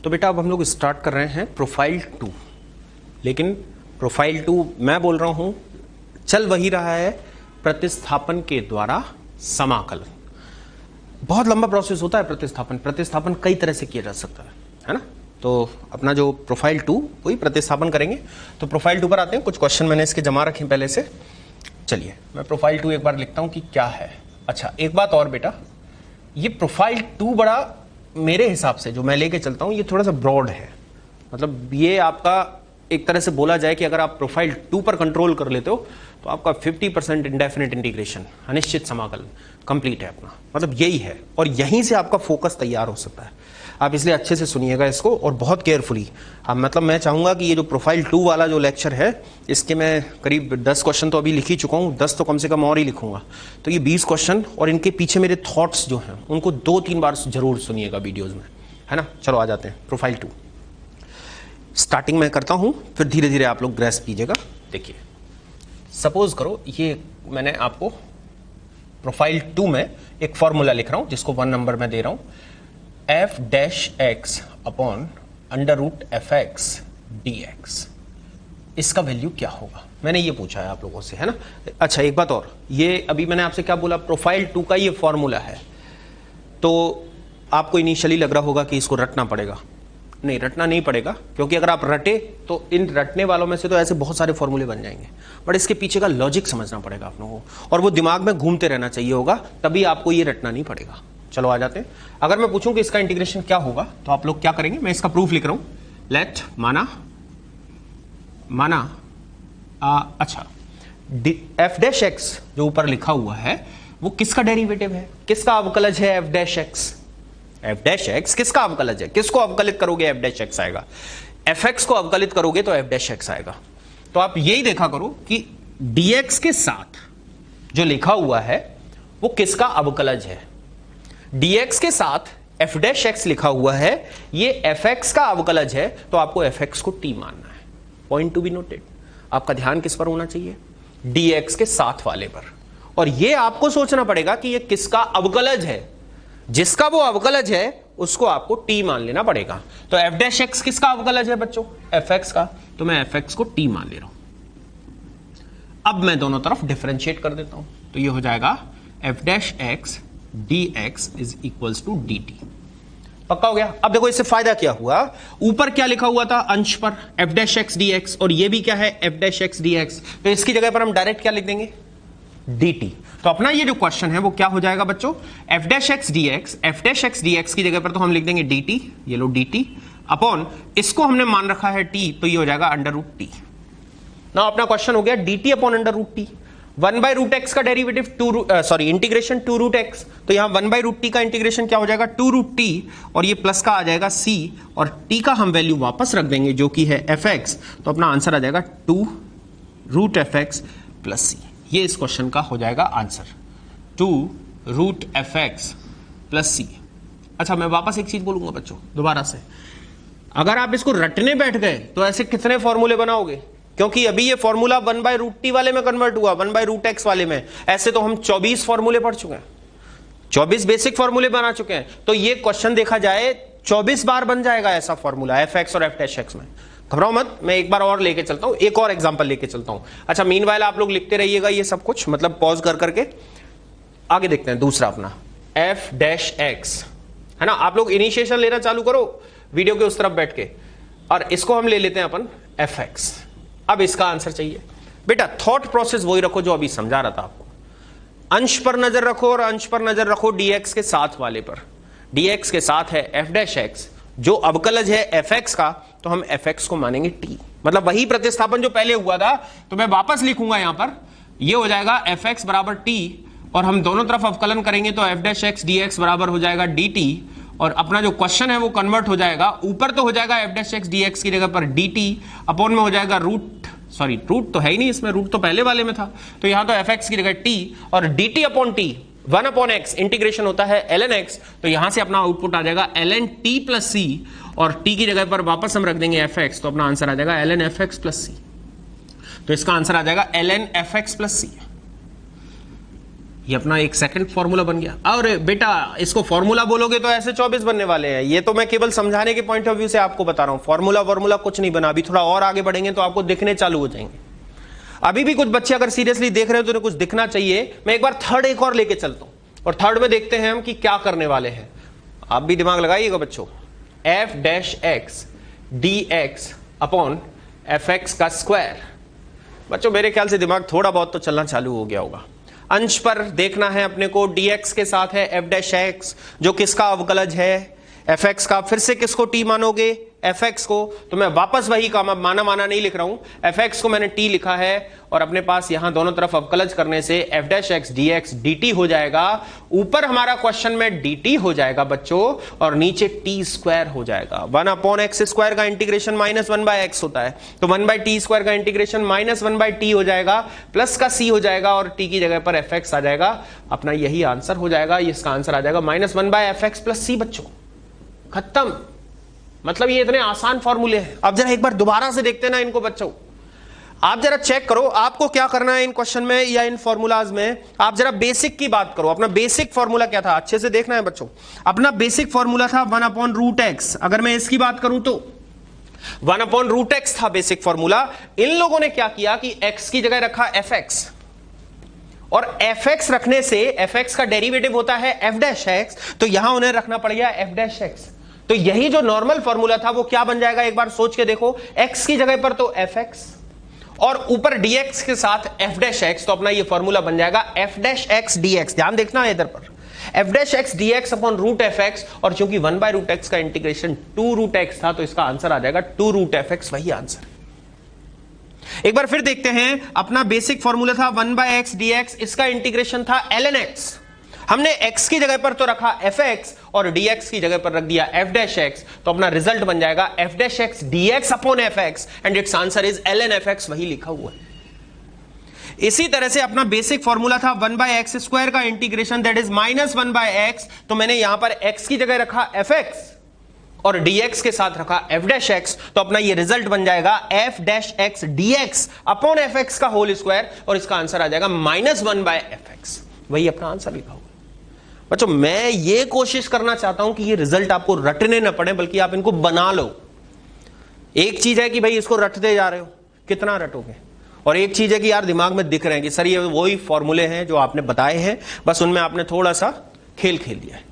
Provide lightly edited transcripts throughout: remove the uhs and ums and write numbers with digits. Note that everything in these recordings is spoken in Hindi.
तो बेटा अब हम लोग स्टार्ट कर रहे हैं प्रोफाइल 2, लेकिन प्रोफाइल 2 मैं बोल रहा हूं चल वही रहा है प्रतिस्थापन के द्वारा समाकलन। बहुत लंबा प्रोसेस होता है प्रतिस्थापन कई तरह से किया जा सकता है ना। तो अपना जो प्रोफाइल 2 वही प्रतिस्थापन करेंगे। तो प्रोफाइल 2 पर आते हैं। कुछ क्वेश्चन मैंने इसके जमा रखे पहले से। चलिए मैं प्रोफाइल 2 एक बार लिखता हूं कि क्या है। अच्छा एक बात और बेटा, ये प्रोफाइल 2 बड़ा मेरे हिसाब से जो मैं लेके चलता हूं ये थोड़ा सा ब्रॉड है। मतलब ये आपका एक तरह से बोला जाए कि अगर आप प्रोफाइल 2 पर कंट्रोल कर लेते हो तो आपका 50% इंडेफिनिट इंटीग्रेशन अनिश्चित समाकलन कंप्लीट है अपना। मतलब यही है और यहीं से आपका फोकस तैयार हो सकता है। आप इसलिए अच्छे से सुनिएगा इसको और बहुत केयरफुली। अब मतलब मैं चाहूंगा कि ये जो प्रोफाइल 2 वाला जो लेक्चर है इसके मैं करीब 10 क्वेश्चन तो अभी लिख ही चुका हूँ, 10 तो कम से कम और ही लिखूंगा। तो ये 20 क्वेश्चन और इनके पीछे मेरे थॉट्स जो हैं उनको 2-3 बार जरूर सुनिएगा वीडियोज में, है ना। चलो आ जाते हैं प्रोफाइल 2। स्टार्टिंग में करता हूं, फिर धीरे धीरे आप लोग ग्रेस्प कीजिएगा। देखिए सपोज करो ये मैंने आपको प्रोफाइल 2 में एक फॉर्मूला लिख रहा हूं जिसको 1 नंबर में दे रहा हूं, f-x upon under root fx dx। इसका वैल्यू क्या होगा मैंने ये पूछा है आप लोगों से, है ना। अच्छा एक बात और, ये अभी मैंने आपसे क्या बोला, प्रोफाइल 2 का ये फॉर्मूला है। तो आपको इनिशियली लग रहा होगा कि इसको रटना पड़ेगा। नहीं, रटना नहीं पड़ेगा, क्योंकि अगर आप रटे तो इन रटने वालों में से तो ऐसे बहुत सारे फॉर्मूले बन जाएंगे, बट इसके पीछे का लॉजिक समझना पड़ेगा आप लोगों को और वो दिमाग में घूमते रहना चाहिए होगा, तभी आपको ये रटना नहीं पड़ेगा। चलो आ जाते हैं। अगर मैं पूछूं कि इसका इंटीग्रेशन क्या होगा तो आप लोग क्या करेंगे, मैं इसका प्रूफ लिख रहा हूं। लेट माना अच्छा f डैश x जो ऊपर लिखा हुआ है वो किसका डेरिवेटिव है, किसका अवकलज है f dash x। f dash x किसका अवकलज है, किसको अवकलित करोगे f डैश x आएगा, fx को अवकलित करोगे तो f डैश x आएगा। तो आप यही देखा करो कि dx के साथ जो लिखा हुआ है वो किसका अवकलज है। dx के साथ f डैश x लिखा हुआ है, ये fx का अवकलज है, तो आपको fx को t मानना है। Point to be noted. आपका ध्यान किस पर होना चाहिए, dx के साथ वाले पर। और ये आपको सोचना पड़ेगा कि ये किसका अवकलज है, जिसका वो अवकलज है उसको आपको t मान लेना पड़ेगा। तो f डैश x किसका अवकलज है बच्चों, fx का, तो मैं fx को t मान ले रहा हूं। अब मैं दोनों तरफ डिफरेंशिएट कर देता हूं, तो ये हो जाएगा f dash x dx is equals to dt। पक्का हो गया। अब देखो इससे फायदा क्या हुआ, ऊपर क्या लिखा हुआ था अंश पर f डैश x dx, और ये भी क्या है f डैश x dx, तो इसकी जगह पर हम डायरेक्ट क्या लिख देंगे dt। तो अपना ये जो क्वेश्चन है वो क्या हो जाएगा बच्चों, f डैश x dx की जगह पर तो हम लिख देंगे dt, ये लो dt अपॉन इसको हमने मान रखा है t, तो ये हो जाएगा अंडर रूट t। ना अपना क्वेश्चन हो गया dt upon under root t। 1 by root x का डेरिवेटिव इंटीग्रेशन 2 रूट एक्स, तो यहां 1 बाई रूट टी का इंटीग्रेशन क्या हो जाएगा 2 रूट टी, और ये प्लस का आ जाएगा c, और t का हम वैल्यू वापस रख देंगे जो कि है fx, तो अपना आंसर आ जाएगा 2 रूट fx प्लस c। ये इस क्वेश्चन का हो जाएगा answer 2 root fx plus c। अच्छा मैं वापस एक चीज बोलूंगा बच्चों दोबारा से, अगर आप इसको रटने बैठ गए तो ऐसे कितने फॉर्मूले बनाओगे, क्योंकि अभी ये फॉर्मूला 1 बाय रूट टी वाले में कन्वर्ट हुआ 1 बाय रूट एक्स वाले में। ऐसे तो हम 24 फॉर्मूले पढ़ चुके हैं, 24 बेसिक फॉर्मूले बना चुके हैं। तो ये क्वेश्चन देखा जाए 24 बार बन जाएगा ऐसा फॉर्मूला fx और f डैश x में। घबराओ मत, मैं एक बार और लेके चलता हूं, एक और एग्जांपल लेके चलता हूं। अच्छा मीनवाइल आप लोग लिखते रहिएगा ये सब कुछ, मतलब पॉज कर करके आगे देखते हैं। दूसरा अपना f डैश x, है ना। आप लोग इनिशिएशन लेना चालू करो वीडियो के उस तरफ बैठ के, और इसको हम ले लेते हैं अपन fx। अब इसका आंसर चाहिए बेटा, थॉट प्रोसेस वही रखो जो अभी समझा रहा था आपको। अंश पर नजर रखो और अंश पर नजर रखो dx के साथ वाले पर। dx के साथ है f डैश x, जो अवकलज है fx का, तो हम fx को मानेंगे t। मतलब वही प्रतिस्थापन जो पहले हुआ था, तो मैं वापस लिखूंगा यहां पर, ये हो जाएगा fx बराबर t, और हम दोनों तरफ अवकलन करेंगे तो f डैश x dx बराबर हो जाएगा dt, और अपना जो क्वेश्चन है वो कन्वर्ट हो जाएगा, ऊपर तो हो जाएगा f डैश x dx की जगह पर dt, अपॉन में हो जाएगा रूट तो है ही नहीं इसमें, रूट तो पहले वाले में था, तो यहां तो fx की जगह t, और dt upon t 1 upon x integration होता है ln x, तो यहां से अपना आउटपुट आ जाएगा ln t प्लस c, और t की जगह पर वापस हम रख देंगे fx, तो अपना आंसर आ जाएगा ln fx प्लस c। तो इसका आंसर आ जाएगा ln fx प्लस c। ये अपना एक सेकंड फॉर्मूला बन गया। और बेटा इसको फॉर्मूला बोलोगे तो ऐसे 24 बनने वाले हैं। ये तो मैं केवल समझाने के पॉइंट ऑफ व्यू से आपको बता रहा हूं, फॉर्मूला कुछ नहीं बना। अभी थोड़ा और आगे बढ़ेंगे तो आपको दिखने चालू हो जाएंगे। अभी भी कुछ बच्चे अगर सीरियसली देख रहे हो तो उन्हें कुछ दिखना चाहिए। मैं एक बार थर्ड एक और लेके चलता हूं और थर्ड में देखते हैं हम कि क्या करने वाले हैं। आप भी दिमाग लगाइएगा बच्चों। F dash x D x upon F x का स्क्वायर। बच्चों मेरे ख्याल से दिमाग थोड़ा बहुत तो चलना चालू हो गया होगा। अंश पर देखना है अपने को, dx के साथ है एफ डैश एक्स जो किसका अवकलज है fx का। फिर से किसको t मानोगे? fx को। तो मैं वापस वही काम, अब माना नहीं लिख रहा हूं, fx को मैंने t लिखा है और अपने पास यहां दोनों तरफ अवकलज करने से F dash x dx dt हो जाएगा। ऊपर हमारा क्वेश्चन में dt हो जाएगा बच्चों और नीचे t स्क्वायर हो जाएगा। 1 अपॉन एक्स स्क्वायर का इंटीग्रेशन माइनस 1 बाय एक्स होता है, तो 1 बाय टी स्क्वायर का इंटीग्रेशन माइनस 1 बाय टी हो जाएगा, प्लस का c हो जाएगा और t की जगह पर fx आ जाएगा। अपना यही आंसर हो जाएगा। इसका आंसर आ जाएगा minus 1 by fx plus c। बच्चों खत्म। मतलब ये इतने आसान फॉर्मूले हैं। अब जरा एक बार दोबारा से देखते ना इनको बच्चों। आप जरा चेक करो आपको क्या करना है इन क्वेश्चन में या इन फॉर्मूलाज में। आप जरा बेसिक की बात करो। अपना बेसिक फॉर्मूला क्या था अच्छे से देखना है बच्चों। अपना बेसिक फॉर्मूला था 1 अपॉन रूट एक्स। अगर मैं इसकी बात करूं तो 1 अपॉन रूट एक्स था बेसिक फॉर्मूला। इन लोगों ने क्या किया कि x की जगह रखा fx और fx रखने से fx का डेरिवेटिव होता है f डैश x, तो यहां उन्हें रखना पड़ गया f डैश x। तो यही जो नॉर्मल फॉर्मूला था वो क्या बन जाएगा एक बार सोच के देखो। x की जगह पर तो fx और ऊपर dx के साथ f डैश x, तो अपना ये फॉर्मूला बन जाएगा f डैश x dx। ध्यान देखना है इधर पर, f dash x dx upon root fx, और चूंकि 1 बाय रूट x का इंटीग्रेशन 2 रूट x था तो इसका आंसर आ जाएगा 2 रूट fx। वही आंसर। एक बार फिर देखते हैं। अपना बेसिक फॉर्मूला था 1 बाय एक्स dx, इसका इंटीग्रेशन था ln x। हमने x की जगह पर तो रखा fx और dx की जगह पर रख दिया f डैश x, तो अपना रिजल्ट बन जाएगा f dash x dx upon fx and it's answer is ln fx। वही लिखा हुआ है। इसी तरह से अपना बेसिक फॉर्मूला था 1 बाय एक्स स्क्वायर का integration that is minus 1 by x, तो मैंने यहां पर x की जगह रखा fx और dx के साथ रखा f डैश x, तो अपना ये रिजल्ट बन जाएगा f dash x dx upon fx का होल स्क्वायर और इसका आंसर आ जाएगा माइनस 1 बाय fx। वही अपना आंसर लिखा हुआ। बच्चों मैं ये कोशिश करना चाहता हूं कि ये रिजल्ट आपको रटने ना पड़े बल्कि आप इनको बना लो। एक चीज है कि भाई इसको रटते जा रहे हो, कितना रटोगे, और एक चीज है कि यार दिमाग में दिख रहे हैं कि सर ये वही फॉर्मूले हैं जो आपने बताए हैं, बस उनमें आपने थोड़ा सा खेल खेल दिया है।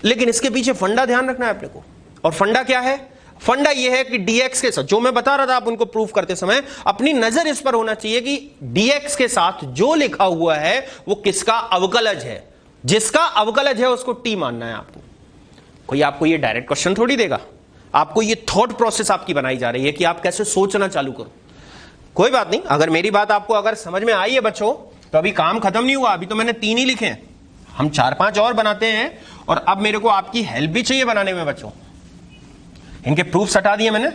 लेकिन इसके पीछे फंडा ध्यान रखना है अपने को। और फंडा क्या है? फंडा ये है कि dx के साथ जो मैं बता रहा था आप उनको प्रूफ करते समय अपनी नजर इस पर होना चाहिए कि dx के साथ जो लिखा हुआ है वो किसका अवकलज है। जिसका अवकलज है उसको t मानना है आपको। कोई आपको ये डायरेक्ट क्वेश्चन थोड़ी देगा, आपको ये थॉट प्रोसेस आपकी बनाई जा रही है कि आप कैसे सोचना चालू करो। कोई बात नहीं, अगर मेरी बात आपको अगर समझ में आई है बच्चों तो अभी काम खत्म नहीं हुआ। अभी तो मैंने 3 ही लिखे हैं, हम 4-5 और बनाते हैं और अब मेरे को आपकी हेल्प भी चाहिए बनाने में बच्चों। इनके प्रूफ्स हटा दिए मैंने,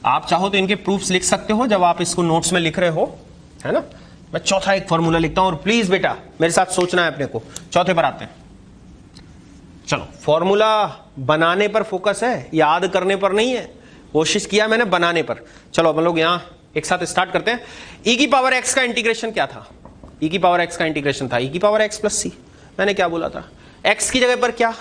आप चाहो तो इनके प्रूफ्स लिख सकते हो जब आप इसको नोट्स में लिख रहे हो, है ना। मैं चौथा एक फॉर्मूला लिखता हूं और प्लीज बेटा मेरे साथ सोचना है अपने को। चौथे पर आते हैं। चलो फॉर्मूला बनाने पर फोकस है, याद करने पर नहीं है। कोशिश किया मैंने बनाने पर। चलो हम लोग यहां एक साथ स्टार्ट करते हैं। e की पावर x का इंटीग्रेशन क्या था? e की पावर x का इंटीग्रेशन था e की पावर x प्लस c। मैंने क्या बोला था? x की जगह पर क्या?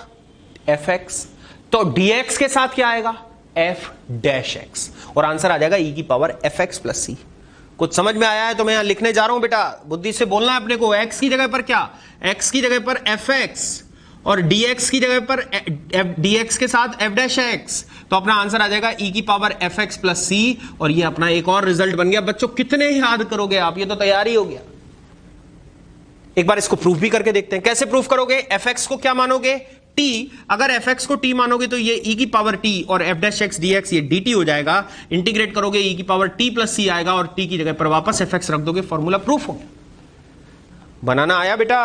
fx, तो dx के साथ क्या आएगा? f डैश x और आंसर आ जाएगा e की पावर fx प्लस c। कुछ समझ में आया है तो मैं यहां लिखने जा रहा हूं बेटा, बुद्धि से बोलना है अपने को। x की जगह पर क्या? x की जगह पर fx और dx की जगह पर dx के साथ f डैश x, तो अपना आंसर आ जाएगा e की पावर fx प्लस c। और ये अपना एक और रिजल्ट बन गया। बच्चों कितने याद करोगे आप? ये तो तैयार ही हो गया। एक बार इसको प्रूफ भी करके देखते हैं। कैसे प्रूफ करोगे? fx को क्या मानोगे? t। अगर fx को t मानोगे तो ये e की पावर t और f डैश x dx ये dt हो जाएगा। इंटीग्रेट करोगे e की पावर t प्लस c आएगा और t की जगह पर वापस fx रख दोगे, फॉर्मूला प्रूफ हो गया। बनाना आया बेटा?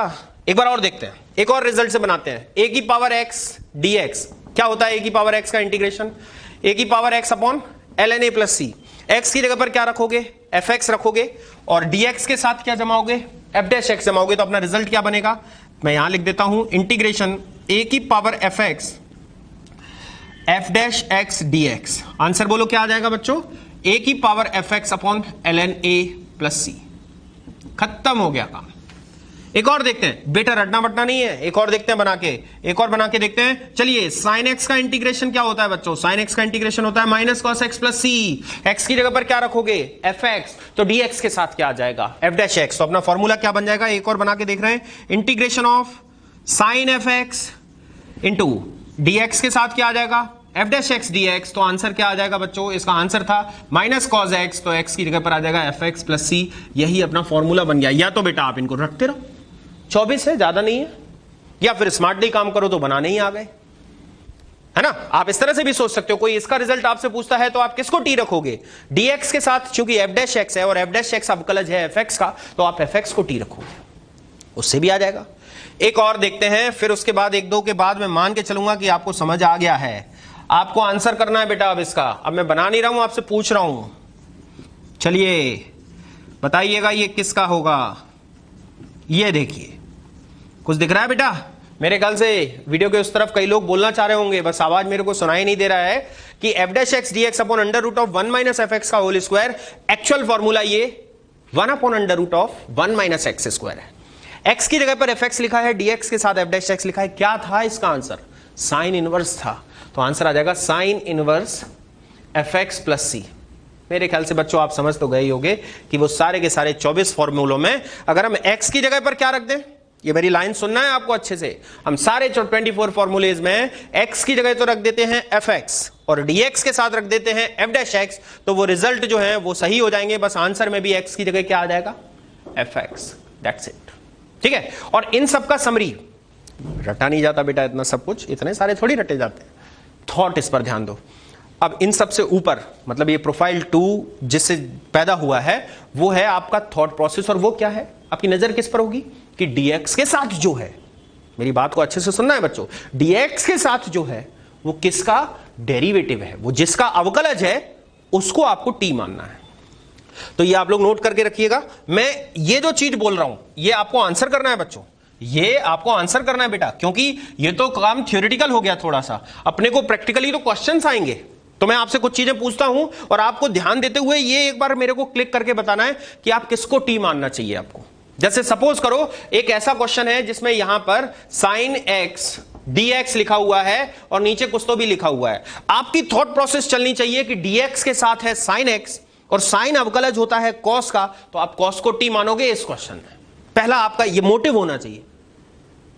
एक बार और देखते हैं, एक और रिजल्ट से बनाते हैं। a की पावर x dx क्या होता है? a की पावर x का इंटीग्रेशन a की power x upon ln a plus c। x की जगह पर क्या रखोगे? fx रखोगे और dx के साथ क्या जमाओगे? f डैश x जमाओगे, तो अपना रिजल्ट क्या बनेगा? मैं यहां लिख देता हूं इंटीग्रेशन a की power fx f dash x dx। Answer बोलो क्या आ जाएगा बच्चों? a की power fx upon ln a plus c। खत्म हो गया काम। एक और देखते हैं, बेटा रटना बटना नहीं है, एक और देखते हैं बना के, एक और बना के देखते हैं। चलिए साइन एक्स का इंटीग्रेशन क्या होता है बच्चों? साइन एक्स का इंटीग्रेशन होता है माइनस कॉस एक्स प्लस सी। एक्स की जगह पर क्या रखोगे? एफ एक्स, तो डी एक्स के साथ क्या आ जाएगा? F dash x. तो अपना फॉर्मूला क्या बन जाएगा? एक और बना के देख रहे हैं, integration of sine F x into D x के साथ क्या आ जाएगा? F dash x D x. तो आंसर क्या आ जाएगा बच्चों? इसका आंसर था माइनस कॉस एक्स, तो एक्स की जगह पर आ जाएगा एफ एक्स प्लस सी। यही अपना फॉर्मूला बन गया। या तो बेटा आप इनको रखते रहो, 24 है, ज्यादा नहीं है, या फिर स्मार्टली काम करो तो बनाने ही आ गए, है ना? आप इस तरह से भी सोच सकते हो। कोई इसका रिजल्ट आपसे पूछता है तो आप किसको टी रखोगे? dx के साथ, क्योंकि एफ डैश एक्स है और एफ डैश एक्स अवकलज है एफ एक्स का, तो आप एफ एक्स को टी रखोगे, उससे भी आ जाएगा। एक और देखते हैं, फिर उसके बाद एक दो के बाद मैं मान के चलूंगा कि आपको समझ आ गया है। आपको आंसर करना है बेटा अब इसका। अब मैं बना नहीं रहा हूं, आपसे पूछ रहा हूं। चलिए बताइएगा ये किसका होगा? ये देखिए, कुछ दिख रहा है बेटा? मेरे ख्याल से वीडियो के उस तरफ कई लोग बोलना चाह रहे होंगे, बस आवाज मेरे को सुनाई नहीं दे रहा है कि F dash x D x upon under root of 1 minus F x का होल स्क्वायर। एक्चुअल फॉर्मूला ये 1 upon under root of 1 minus x square है। एक्स की जगह पर एफ एक्स लिखा है, डी एक्स के साथ एफ डैश एक्स लिखा है। क्या था इसका आंसर? साइन इनवर्स था, तो आंसर आ जाएगा sine inverse F X plus C. मेरे ख्याल से बच्चों आप समझ तो गए होंगे कि वो सारे के सारे 24 फॉर्मूलों में अगर हम एक्स की जगह पर क्या रख दें, ये मेरी लाइन सुनना है आपको अच्छे से, हम सारे 24 फॉर्मूलेज में एक्स की जगह तो रख देते हैं एफ एक्स और डीएक्स के साथ रख देते हैं एफ डैश एक्स, तो वो रिजल्ट जो है वो सही हो जाएंगे। बस आंसर में भी एक्स की जगह क्या आ जाएगा? F x, that's it. ठीक है, और इन सब का समरी रटा नहीं जाता बेटा, इतना सब कुछ इतने सारे थोड़ी रटे जाते हैं। थॉट इस पर ध्यान दो। अब इन सबसे ऊपर मतलब ये प्रोफाइल 2 जिससे पैदा हुआ है वो है आपका थॉट प्रोसेस, और वो क्या है? आपकी नजर किस पर होगी कि dx के साथ जो है, मेरी बात को अच्छे से सुनना है बच्चों, dx के साथ जो है वो किसका डेरिवेटिव है, वो जिसका अवकलज है उसको आपको t मानना है। तो ये आप लोग नोट करके रखिएगा। मैं ये जो चीज बोल रहा हूं ये आपको आंसर करना है बच्चों, ये आपको आंसर करना है बेटा, क्योंकि ये तो काम थ्योरेटिकल हो गया थोड़ा सा, अपने को प्रैक्टिकली तो क्वेश्चंस आएंगे। तो मैं आपसे कुछ चीजें पूछता हूं और आपको ध्यान देते हुए ये एक बार मेरे को क्लिक करके बताना है कि आप किसको टी मानना चाहिए आपको। जैसे सपोज करो एक ऐसा क्वेश्चन है जिसमें यहां पर साइन एक्स dx लिखा हुआ है और नीचे कुछ तो भी लिखा हुआ है। आपकी थॉट प्रोसेस चलनी चाहिए कि dx के साथ है साइन एक्स और साइन अवकलज होता है कॉस का, तो आप कॉस को टी मानोगे इस क्वेश्चन में। पहला आपका ये मोटिव होना चाहिए।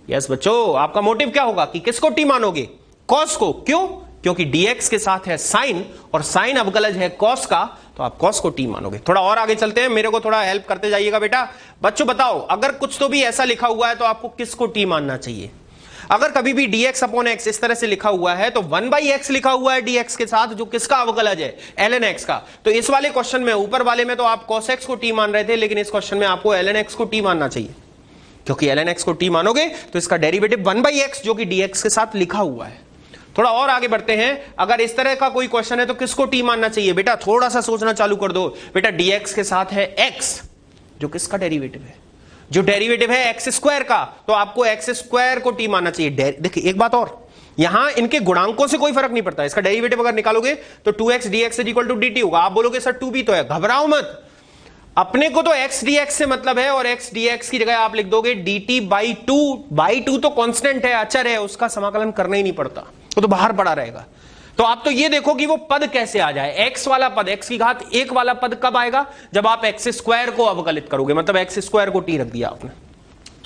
यस बच्चों, आपका मोटिव क्या होगा कि किसको टी मानोगे? कॉस को। क्यों? क्योंकि dx के साथ है साइन और साइन अवकलज है कॉस का, तो आप कॉस को टी मानोगे। थोड़ा और आगे चलते हैं, मेरे को थोड़ा हेल्प करते जाइएगा बेटा। बच्चों बताओ, अगर कुछ तो भी ऐसा लिखा हुआ है तो आपको किसको टी मानना चाहिए? अगर कभी भी dx अपॉन x इस तरह से लिखा हुआ है तो 1/x लिखा हुआ है dx के साथ, जो किसका अवकलज है? ln x का। तो इस वाले क्वेश्चन में, ऊपर वाले में तो आप cos x को टी मान रहे थे, लेकिन इस क्वेश्चन में आपको ln x को टी मानना चाहिए, क्योंकि ln x को टी मानोगे तो इसका डेरिवेटिव 1/x जो कि dx के साथ लिखा हुआ है। थोड़ा और आगे बढ़ते हैं, अगर इस तरह का कोई क्वेश्चन है तो किसको टी मानना चाहिए? बेटा थोड़ा सा सोचना चालू कर दो। बेटा dx के साथ है x जो किसका डेरिवेटिव है? जो डेरिवेटिव है एक्स स्क्वायर का, तो आपको एक्स स्क्वायर को टी मानना चाहिए। देखिए एक बात और, यहां इनके गुणांकों से कोई फर्क नहीं पड़ता। इसका डेरिवेटिव अगर निकालोगे तो 2x dx equal to dt होगा। आप बोलोगे सर 2 भी तो है, घबराओ मत, अपने को तो x dx से मतलब है और x dx की जगह आप लिख दोगे dt बाई 2 तो कांस्टेंट है, अचर है, उसका समाकलन करना ही नहीं पड़ता, वो तो बाहर पड़ा रहेगा। तो आप तो ये देखो कि वो पद कैसे आ जाए। x वाला पद, x की घात 1 वाला पद कब आएगा? जब आप x स्क्वायर को अवकलित करोगे, मतलब x स्क्वायर को t रख दिया आपने।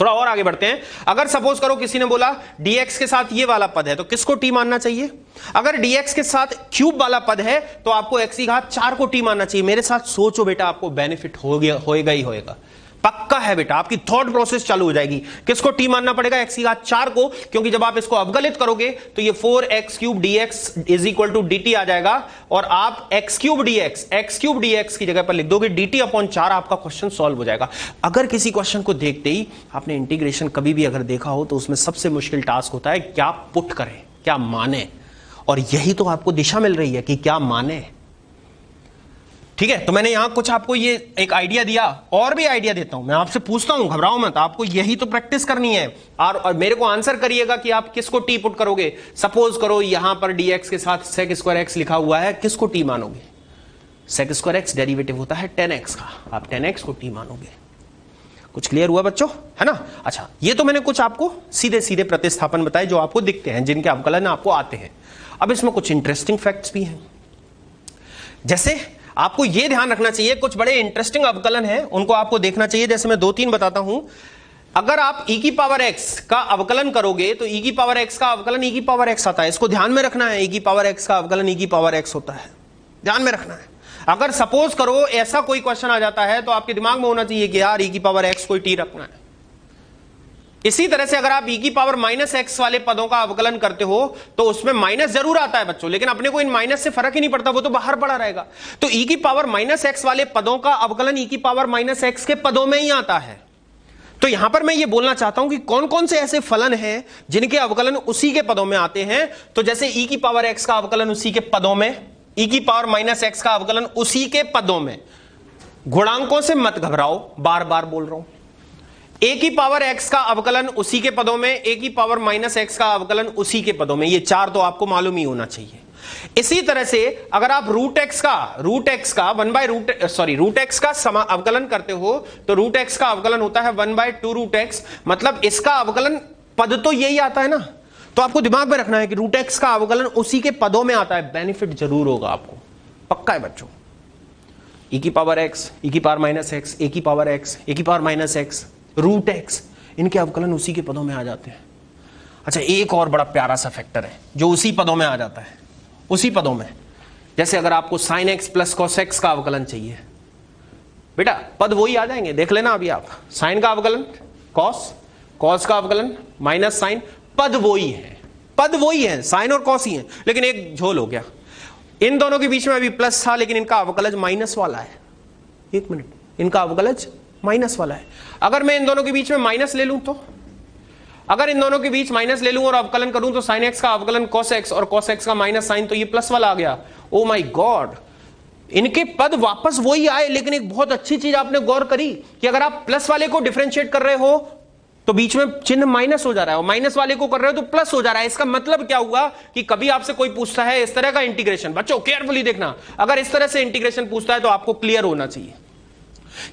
थोड़ा और आगे बढ़ते हैं, अगर सपोज करो किसी ने बोला dx के साथ ये वाला पद है तो किसको t मानना चाहिए? अगर dx के साथ क्यूब वाला पद है तो आपको x की घात 4 को t मानना चाहिए। मेरे साथ सोचो बेटा, आपको बेनिफिट होएगा ही होएगा, पक्का है बेटा। आपकी थॉट प्रोसेस चालू हो जाएगी। किसको टी मानना पड़ेगा? x की घात 4 को, क्योंकि जब आप इसको अवकलित करोगे तो ये 4x³ dx is equal to dt आ जाएगा और आप x³ dx की जगह पर लिख दोगे dt अपॉन 4, आपका क्वेश्चन सॉल्व हो जाएगा। अगर किसी क्वेश्चन को देखते ही आपने इंटीग्रेशन कभी भी अगर देखा हो तो उसमें सबसे मुश्किल टास्क होता है क्या पुट करें, क्या माने, और यही तो आपको दिशा मिल रही है कि क्या माने। ठीक है, तो मैंने यहां कुछ आपको ये एक आइडिया दिया, और भी आइडिया देता हूं, मैं आपसे पूछता हूं, घबराओ मत, आपको यही तो प्रैक्टिस करनी है और मेरे को आंसर करिएगा कि आप किसको टी पुट करोगे। सपोज करो यहां पर dx के साथ sec स्क्वायर x लिखा हुआ है, किसको टी मानोगे? sec स्क्वायर x डेरिवेटिव होता है 10x का, आप 10x को टी मानोगे। कुछ क्लियर हुआ बच्चों, है ना? अच्छा, ये तो मैंने कुछ आपको सीधे सीधे प्रतिस्थापन बताए जो आपको दिखते हैं, जिनके अवकलन आपको आते हैं। अब इसमें कुछ इंटरेस्टिंग फैक्ट्स भी हैं। जैसे आपको यह ध्यान रखना चाहिए, कुछ बड़े इंटरेस्टिंग अवकलन हैं, उनको आपको देखना चाहिए। जैसे मैं 2-3 बताता हूं। अगर आप e की पावर x का अवकलन करोगे तो e की पावर x का अवकलन e की पावर x आता है। इसको ध्यान में रखना है, e की पावर x का अवकलन e की पावर x होता है, ध्यान में रखना है। अगर सपोज करो ऐसा कोई क्वेश्चन आ जाता है तो आपके दिमाग में होना चाहिए कि यार e की पावर x कोई t रखना है। इसी तरह से अगर आप e की पावर -x वाले पदों का अवकलन करते हो तो उसमें माइनस जरूर आता है बच्चों, लेकिन अपने को इन माइनस से फर्क ही नहीं पड़ता, वो तो बाहर पड़ा रहेगा। तो e की पावर -x वाले पदों का अवकलन e की पावर -x के पदों में ही आता है। तो यहां पर मैं ये बोलना चाहता हूं कि कौन कौन से ऐसे फलन हैं जिनके अवकलन उसी के पदों में आते हैं। तो जैसे e की पावर x का अवकलन उसी के पदों में, e की पावर -x का अवकलन उसी के पदों में। गुणांकों से मत घबराओ, बार बार बोल रहा हूं। a की पावर x का अवकलन उसी के पदों में, a की पावर -x का अवकलन उसी के पदों में। ये चार तो आपको मालूम ही होना चाहिए। इसी तरह से अगर आप रूट एक्स का अवकलन करते हो तो रूट एक्स का अवकलन होता है 1/2 रूट एक्स, मतलब इसका अवकलन पद तो यही आता है ना। तो आपको दिमाग में रखना है कि रूट एक्स का अवकलन उसी के पदों में आता है। बेनिफिट जरूर होगा आपको, पक्का है बच्चों। e की पावर x, e की पावर -x, a की पावर x, a की पावर -x, रूट x, इनके अवकलन उसी के पदों में आ जाते हैं। अच्छा, एक और बड़ा प्यारा सा फैक्टर है जो उसी पदों में आ जाता है, उसी पदों में। जैसे अगर आपको sin x plus cos x का अवकलन चाहिए, बेटा पद वही आ जाएंगे, देख लेना अभी आप। sin का अवकलन cos का अवकलन माइनस sin, पद वही है, sin और cos ही है, लेकिन एक झोल हो गया। इन दोनों के बीच में अभी प्लस था, लेकिन इनका अवकलज माइनस वाला है। एक मिनट, इनका अवकलज माइनस वाला है। अगर मैं इन दोनों के बीच में माइनस ले लूं तो, अगर इन दोनों के बीच माइनस ले लूं और अवकलन करूं तो sin x का अवकलन cos x और cos x का माइनस साइन, तो ये प्लस वाला आ गया। ओ माय गॉड, इनके पद वापस वही आए। लेकिन एक बहुत अच्छी चीज आपने गौर करी कि अगर आप प्लस वाले को डिफरेंशिएट कर रहे हो तो बीच में चिन्ह माइनस हो जा रहा है, और माइनस वाले को कर रहे हो तो प्लस हो जा रहा है। इसका मतलब क्या हुआ कि कभी आपसे कोई पूछता है इस तरह का इंटीग्रेशन, बच्चों केयरफुली देखना, अगर इस तरह से इंटीग्रेशन पूछता है तो आपको क्लियर होना चाहिए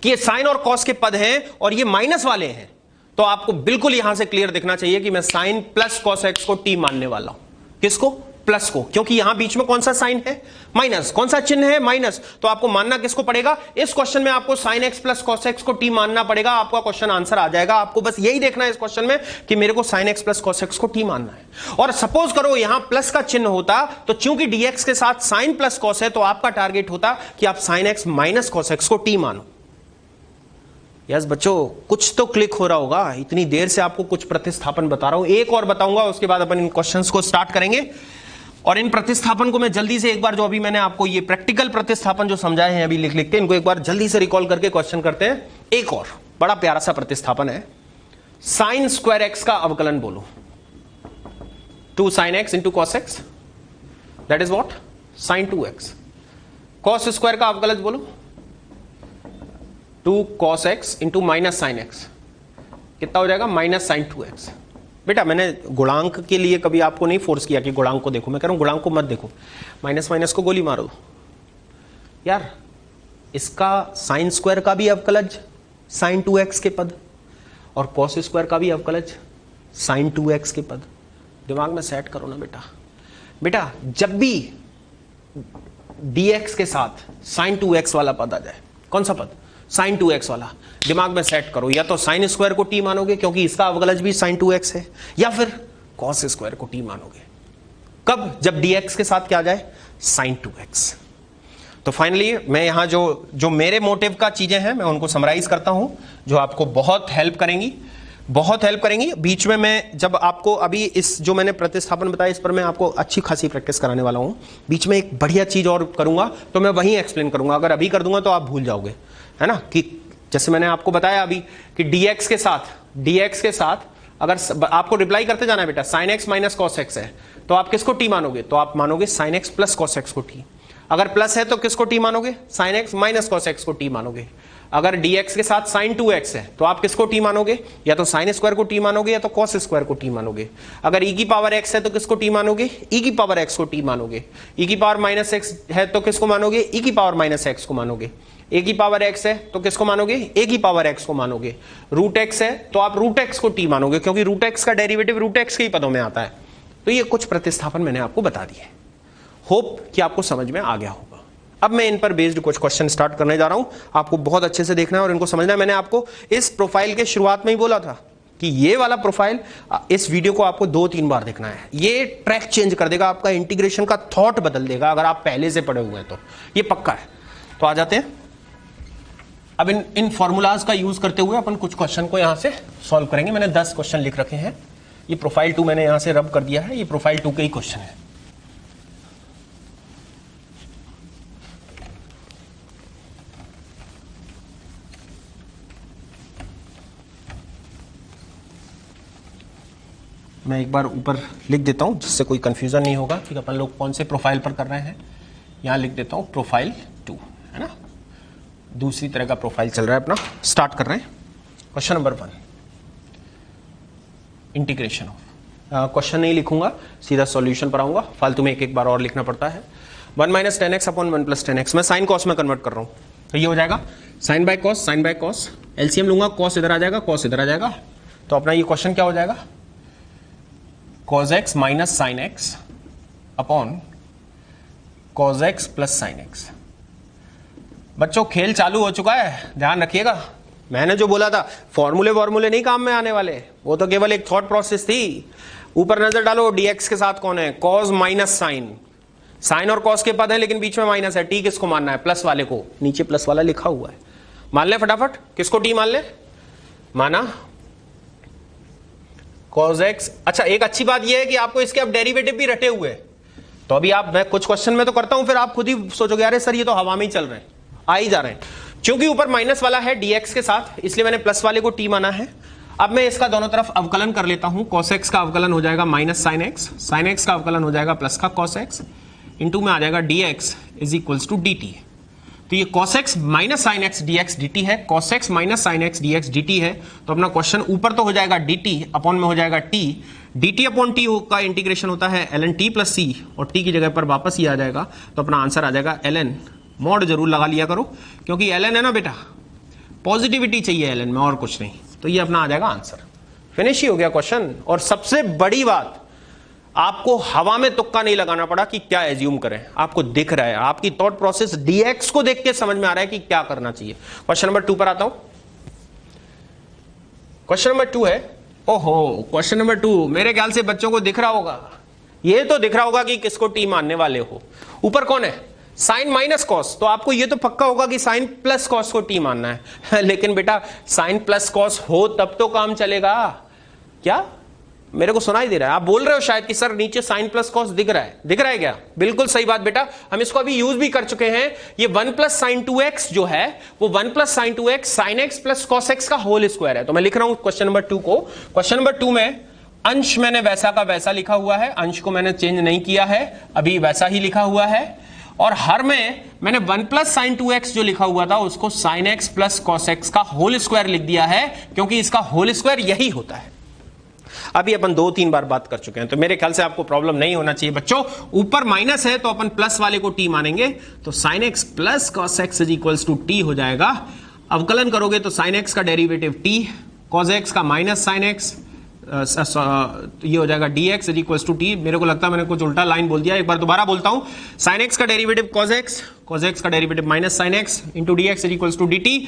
कि ये साइन और कॉस के पद हैं और ये माइनस वाले हैं। तो आपको बिल्कुल यहां से क्लियर दिखना चाहिए कि मैं साइन प्लस कॉस एक्स को टी मानने वाला हूं। किसको? प्लस को, क्योंकि यहां बीच में कौन सा साइन है? माइनस। कौन सा चिन्ह है? माइनस। तो आपको मानना किसको पड़ेगा? इस क्वेश्चन में आपको sign x plus cos x को टी मानना पड़ेगा। आपका क्वेश्चन आंसर आ जाएगा। आपको बस यही देखना है इस क्वेश्चन में कि मेरे को sign x plus cos x को टी मानना है। और सपोज करो यहां प्लस का चिन्ह होता तो चूंकि डीएक्स के साथ साइन प्लस कॉस है तो आपका टारगेट होता कि आप sine x minus cos x को टी मानो। यस बच्चों, कुछ तो क्लिक हो रहा होगा। इतनी देर से आपको कुछ प्रतिस्थापन बता रहा हूं, एक और बताऊंगा, उसके बाद अपन इन क्वेश्चंस को स्टार्ट करेंगे। और इन प्रतिस्थापन को मैं जल्दी से एक बार, जो अभी मैंने आपको ये प्रैक्टिकल प्रतिस्थापन जो समझाए हैं अभी लिख के, इनको एक बार जल्दी से रिकॉल करके क्वेश्चन करते हैं। एक और बड़ा प्यारा सा प्रतिस्थापन है, साइन स्क्वायर एक्स का अवकलन बोलो। 2 sin x into cos x, that is what? Sine 2x। Cos square का अवकलन बोलो, 2 cos x into minus sine x, कितना हो जाएगा? Minus sine 2x। बेटा मैंने गुणांक के लिए कभी आपको नहीं फोर्स किया कि गुणांक को देखो, मैं कह रहा हूं गुणांक को मत देखो, माइनस माइनस को गोली मारो यार। इसका साइन स्क्वायर का भी अवकलज साइन 2x के पद, और कॉस स्क्वायर का भी अवकलज साइन 2x के पद। दिमाग में सेट करो ना बेटा। बेटा जब भी dx के साथ साइन 2x वाला पद आ जाए, कौन सा पद? साइन 2x वाला, दिमाग में सेट करो, या तो साइन स्क्वायर को टी मानोगे क्योंकि इसका अवकलज भी साइन 2x है, या फिर कॉस स्क्वायर को टी मानोगे। कब? जब dx के साथ क्या आ जाए? Sign 2x। तो फाइनली मैं यहां जो मेरे मोटिव का चीजें हैं मैं उनको समराइज करता हूं, जो आपको बहुत हेल्प करेंगी, बहुत हेल्प करेंगी। बीच में मैं जब आपको अभी इस जो मैंने प्रतिस्थापन बताया इस पर मैं आपको अच्छी खासी प्रैक्टिस कराने वाला हूं। बीच में एक बढ़िया चीज और करूंगा तो मैं वहीं एक्सप्लेन करूंगा, अगर अभी कर दूंगा तो आप भूल जाओगे, है ना। कि जैसे मैंने आपको बताया अभी कि dx के साथ अगर आपको रिप्लाई करते जाना है बेटा, sine x minus cos x है तो आप किसको टी मानोगे? तो आप मानोगे sign x plus cos x को टी। अगर प्लस है तो किसको टी मानोगे? Sine x minus cos x को टी मानोगे। अगर dx के साथ साइन 2x है तो आप किसको टी मानोगे? या तो साइन स्क्वायर को टी मानोगे या तो कॉस स्क्वायर को टी मानोगे। अगर e की पावर x है तो किसको टी मानोगे? e की पावर x को टी मानोगे। e की पावर माइनस x है तो किसको मानोगे? e की पावर माइनस x को मानोगे। ए की पावर एक्स है तो किसको मानोगे, ए की पावर एक्स को मानोगे। रूट एक्स है तो आप रूट एक्स को टी मानोगे, क्योंकि रूट एक्स का डेरिवेटिव रूट एक्स के ही पदों में आता है। तो ये कुछ प्रतिस्थापन मैंने आपको बता दिए, होप कि आपको समझ में आ गया होगा। अब मैं इन पर बेस्ड कुछ क्वेश्चन स्टार्ट करने जा रहा हूं, आपको बहुत अच्छे से देखना है और इनको समझना है। मैंने आपको इस प्रोफाइल के शुरुआत में ही बोला था कि ये वाला प्रोफाइल, इस वीडियो को आपको 2-3 बार देखना है, ये ट्रैक चेंज कर देगा, आपका इंटीग्रेशन का थॉट बदल देगा अगर आप पहले से पढ़े हुए हैं तो, ये पक्का है। तो आ जाते हैं अब इन फॉर्मूलाज का यूज करते हुए अपन कुछ क्वेश्चन को यहां से सॉल्व करेंगे। मैंने 10 क्वेश्चन लिख रखे हैं, ये प्रोफाइल 2 मैंने यहां से रब कर दिया है, ये प्रोफाइल 2 के ही क्वेश्चन है। मैं एक बार ऊपर लिख देता हूं जिससे कोई कंफ्यूजन नहीं होगा कि अपन लोग कौन से प्रोफाइल पर कर रहे हैं। यहां लिख देता हूं प्रोफाइल 2, है ना, दूसरी तरह का प्रोफाइल चल रहा है अपना। स्टार्ट कर रहे हैं question number 1, integration of. Question नहीं लिखूंगा, सीधा सॉल्यूशन पर आऊंगा, फालतू में एक बार और लिखना पड़ता है। 1 - 10x अपॉन 1 + 10x, मैं साइन कॉस में कन्वर्ट कर रहा हूं, तो ये हो जाएगा sine by cos, sine by cos, LCM लूंगा, कॉस इधर आ जाएगा, कॉस इधर आ जाएगा, तो अपना ये क्वेश्चन क्या हो जाएगा, cos x minus sine x upon cos x plus sine x. बच्चों खेल चालू हो चुका है, ध्यान रखिएगा। मैंने जो बोला था फॉर्मूले नहीं काम में आने वाले, वो तो केवल एक थॉट प्रोसेस थी। ऊपर नजर डालो, dx के साथ कौन है, cos माइनस साइन, साइन और cos के पद है लेकिन बीच में माइनस है, t किसको मानना है, प्लस वाले को, नीचे प्लस वाला लिखा हुआ है, मान ले फटाफट, किसको t मान ले, माना cos x। अच्छा एक अच्छी बात यह है कि आपको इसके अब डेरिवेटिव भी रटे हुए, तो अभी आप, मैं कुछ क्वेश्चन में तो करता हूं, फिर आप खुद ही सोचोगे अरे सर ये तो हवा में ही चल रहे हैं, आ ही जा रहे हैं। क्योंकि ऊपर माइनस वाला है dx के साथ, इसलिए मैंने प्लस वाले को t माना है। अब मैं इसका दोनों तरफ अवकलन कर लेता हूं, cos x का अवकलन हो जाएगा minus sine x, sine x का अवकलन हो जाएगा प्लस का cos x, इंटू में आ जाएगा dx is equals to dt। तो ये cos x minus sine x dx dt है, cos x minus sine x dx dt है। तो अपना क्वेश्चन ऊपर तो हो जाएगा dt, अपॉन में हो जाएगा t, dt अपॉन t का इंटीग्रेशन होता है ln t प्लस c, और t की जगह पर वापस ये आ जाएगा, तो अपना आंसर आ जाएगा ln, मॉड जरूर लगा लिया करो क्योंकि ln है ना बेटा, पॉजिटिविटी चाहिए ln में और कुछ नहीं। तो ये अपना आ जाएगा आंसर, फिनिश ही हो गया क्वेश्चन। और सबसे बड़ी बात, आपको हवा में तुक्का नहीं लगाना पड़ा कि क्या एज्यूम करें, आपको दिख रहा है, आपकी थॉट प्रोसेस dx को देख के समझ में आ रहा है कि क्या करना चाहिए। क्वेश्चन नंबर 2 पर आता हूं। क्वेश्चन नंबर 2 है, ओहो क्वेश्चन नंबर 2 मेरे ख्याल से बच्चों को दिख रहा होगा, ये तो दिख रहा होगा कि किसको t मानने वाले हो। ऊपर कौन है, साइन माइनस कॉस, तो आपको ये तो पक्का होगा कि साइन प्लस कॉस को t मानना है। लेकिन बेटा साइन प्लस कॉस हो तब तो काम चलेगा, क्या मेरे को सुनाई दे रहा है, आप बोल रहे हो शायद कि सर नीचे साइन प्लस कॉस दिख रहा है, दिख रहा है क्या, बिल्कुल सही बात बेटा, हम इसको अभी यूज भी कर चुके हैं। ये 1 + sin 2x जो है वो 1 + sin 2x sin x plus cos x का होल स्क्वायर है। तो मैं लिख रहा हूं क्वेश्चन नंबर 2 को। क्वेश्चन नंबर 2 में अंश मैंने वैसा का वैसा लिखा हुआ है, अंश को मैंने चेंज नहीं किया है, अभी वैसा ही लिखा हुआ है, और हर में मैंने 1 + sin 2x जो लिखा हुआ था उसको sin x plus cos x का होल स्क्वायर लिख दिया है, क्योंकि इसका होल स्क्वायर यही होता है। अभी अपन 2-3 बार बात कर चुके हैं, तो मेरे ख्याल से आपको प्रॉब्लम नहीं होना चाहिए बच्चों। ऊपर माइनस है तो अपन प्लस वाले को t मानेंगे, तो sin x plus cos x is equals to t हो जाएगा। अवकलन करोगे तो sin x का डेरिवेटिव t, cos x का माइनस sin x, ये हो जाएगा dx is equals to t। मेरे को लगता है मैंने कुछ उल्टा लाइन बोल दिया, एक बार दोबारा बोलता हूं, sin x का डेरिवेटिव cos x का derivative minus sin x into dx is equals to dt।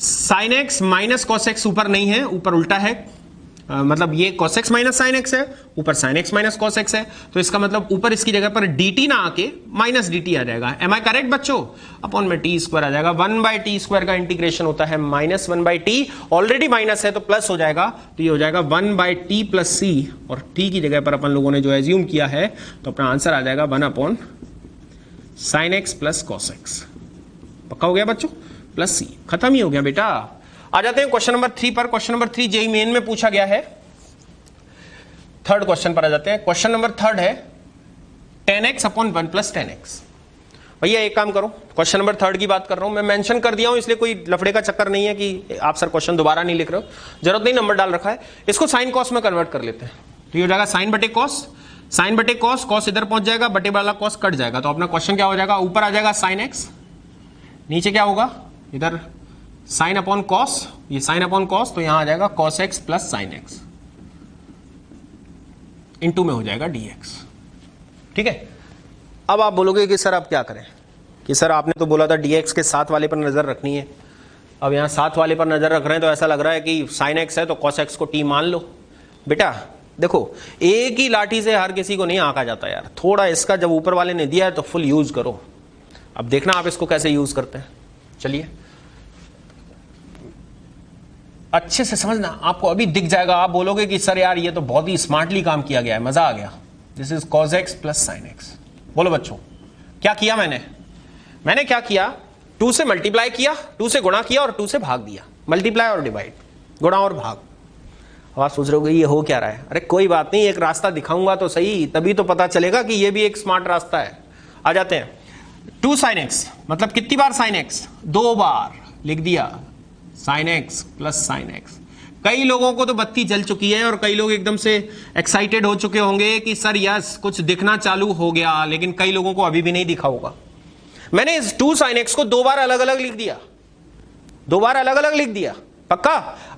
sin x minus cos x ऊपर नहीं है, ऊपर उल्टा है, मतलब ये cos x minus sine x है, ऊपर sin x minus cos x है, तो इसका मतलब ऊपर इसकी जगह पर dt ना आके माइनस dt आ जाएगा। एम आई करेक्ट बच्चों, अपॉन में t स्क्वायर आ जाएगा, 1/t² का इंटीग्रेशन होता है -1/t, ऑलरेडी माइनस है तो प्लस हो जाएगा, तो ये हो जाएगा 1/t प्लस c, और t की जगह पर अपन लोगों ने जो एज्यूम किया है तो अपना आंसर आ जाएगा 1/sin x plus cos x। पक्का हो गया बच्चों, प्लस c, खत्म ही हो गया बेटा। आ जाते हैं क्वेश्चन नंबर 3 पर। क्वेश्चन नंबर 3 जेईई मेन में पूछा गया है। थर्ड क्वेश्चन पर आ जाते हैं। क्वेश्चन नंबर 3 है 10x अपॉन 1 + 10x। भैया एक काम करो, क्वेश्चन नंबर 3 की बात कर रहा हूं, मैं मेंशन कर दिया हूं इसलिए कोई लफड़े का चक्कर नहीं है कि आप सर क्वेश्चन दोबारा नहीं लिख रहे हो, जरूरत नहीं, नंबर डाल रखा है। इसको साइन कॉस में कन्वर्ट कर लेते हैं, तो ये हो जाएगा साइन बटे कॉस, साइन बटे कॉस, कॉस इधर पहुंच जाएगा, बटे वाला कॉस कट जाएगा, तो अपना क्वेश्चन क्या हो जाएगा, ऊपर आ जाएगा साइन एक्स, नीचे क्या होगा इधर साइन अपॉन कॉस, ये साइन अपॉन कॉस, तो यहां आ जाएगा cos x plus sine x, into में हो जाएगा dx। ठीक है, अब आप बोलोगे कि सर आप क्या करें, कि सर आपने तो बोला था dx के साथ वाले पर नजर रखनी है, अब यहां साथ वाले पर नजर रख रहे हैं तो ऐसा लग रहा है कि साइन एक्स है तो कॉस एक्स को t मान लो। बेटा देखो, एक ही लाठी से हर किसी को नहीं आंका जाता यार, थोड़ा इसका जब ऊपर वाले ने दिया है तो फुल यूज करो। अब देखना आप इसको कैसे यूज करते हैं। चलिए अच्छे से समझना, आपको अभी दिख जाएगा, आप बोलोगे कि सर यार ये तो बहुत ही स्मार्टली काम किया गया है, मजा आ गया। This is cos x plus sine x. बोलो बच्चों क्या किया मैंने क्या किया, 2 से मल्टीप्लाई किया, 2 से गुणा किया और 2 से भाग दिया। मल्टीप्लाई और डिवाइड, गुणा और भाग। अब आप सोच रहे हो ये हो क्या रहा है, अरे कोई बात नहीं, एक रास्ता दिखाऊंगा तो सही, तभी तो पता चलेगा कि ये भी एक स्मार्ट रास्ता है। आ जाते हैं, 2 साइन एक्स मतलब कितनी बार साइन एक्स, 2 बार लिख दिया sign x plus sine x. कई लोगों को तो बत्ती जल चुकी है और कई लोग एकदम से एक्साइटेड हो चुके होंगे कि सर यस कुछ दिखना चालू हो गया, लेकिन कई लोगों को अभी भी नहीं दिखा होगा। मैंने इस 2 साइन एक्स को 2 बार अलग अलग लिख दिया, 2 बार अलग अलग लिख दिया, पक्का।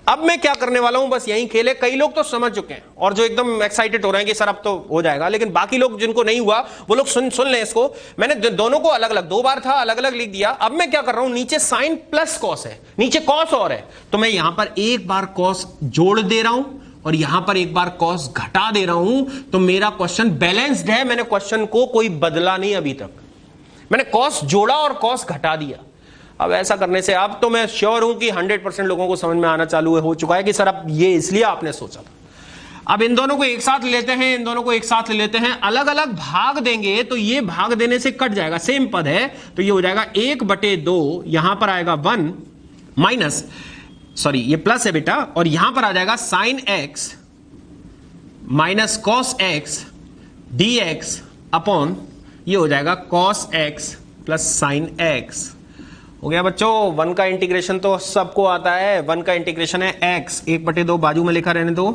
अब मैं क्या करने वाला हूं, बस यही खेल है। कई लोग तो समझ चुके हैं और जो एकदम एक्साइटेड हो रहे हैं कि सर अब तो हो जाएगा, लेकिन बाकी लोग जिनको नहीं हुआ वो लोग सुन लें इसको। मैंने दोनों को अलग अलग 2 बार था, अलग अलग लिख दिया। अब मैं क्या कर रहा हूं, नीचे साइन प्लस कॉस है, नीचे कॉस और है, तो मैं यहां पर एक बार कॉस जोड़ दे रहा हूं और यहां पर एक बार कॉस घटा दे रहा हूं, तो मेरा क्वेश्चन बैलेंस्ड है। मैंने क्वेश्चन को कोई बदला नहीं, अभी तक मैंने कॉस जोड़ा और कॉस घटा दिया। अब ऐसा करने से अब तो मैं श्योर हूं कि 100% लोगों को समझ में आना चालू हो चुका है कि सर अब ये इसलिए आपने सोचा था। अब इन दोनों को एक साथ लेते हैं, इन दोनों को एक साथ लेते हैं, अलग अलग भाग देंगे तो ये भाग देने से कट जाएगा, सेम पद है तो ये हो जाएगा 1/2, यहां पर आएगा 1 माइनस, सॉरी ये प्लस है बेटा, और यहां पर आ जाएगा sine x minus cos x dx upon ये हो जाएगा cos x plus sine x. हो गया बच्चों, 1 का इंटीग्रेशन तो सबको आता है, 1 का इंटीग्रेशन है x, 1/2 बाजू में लिखा रहने दो,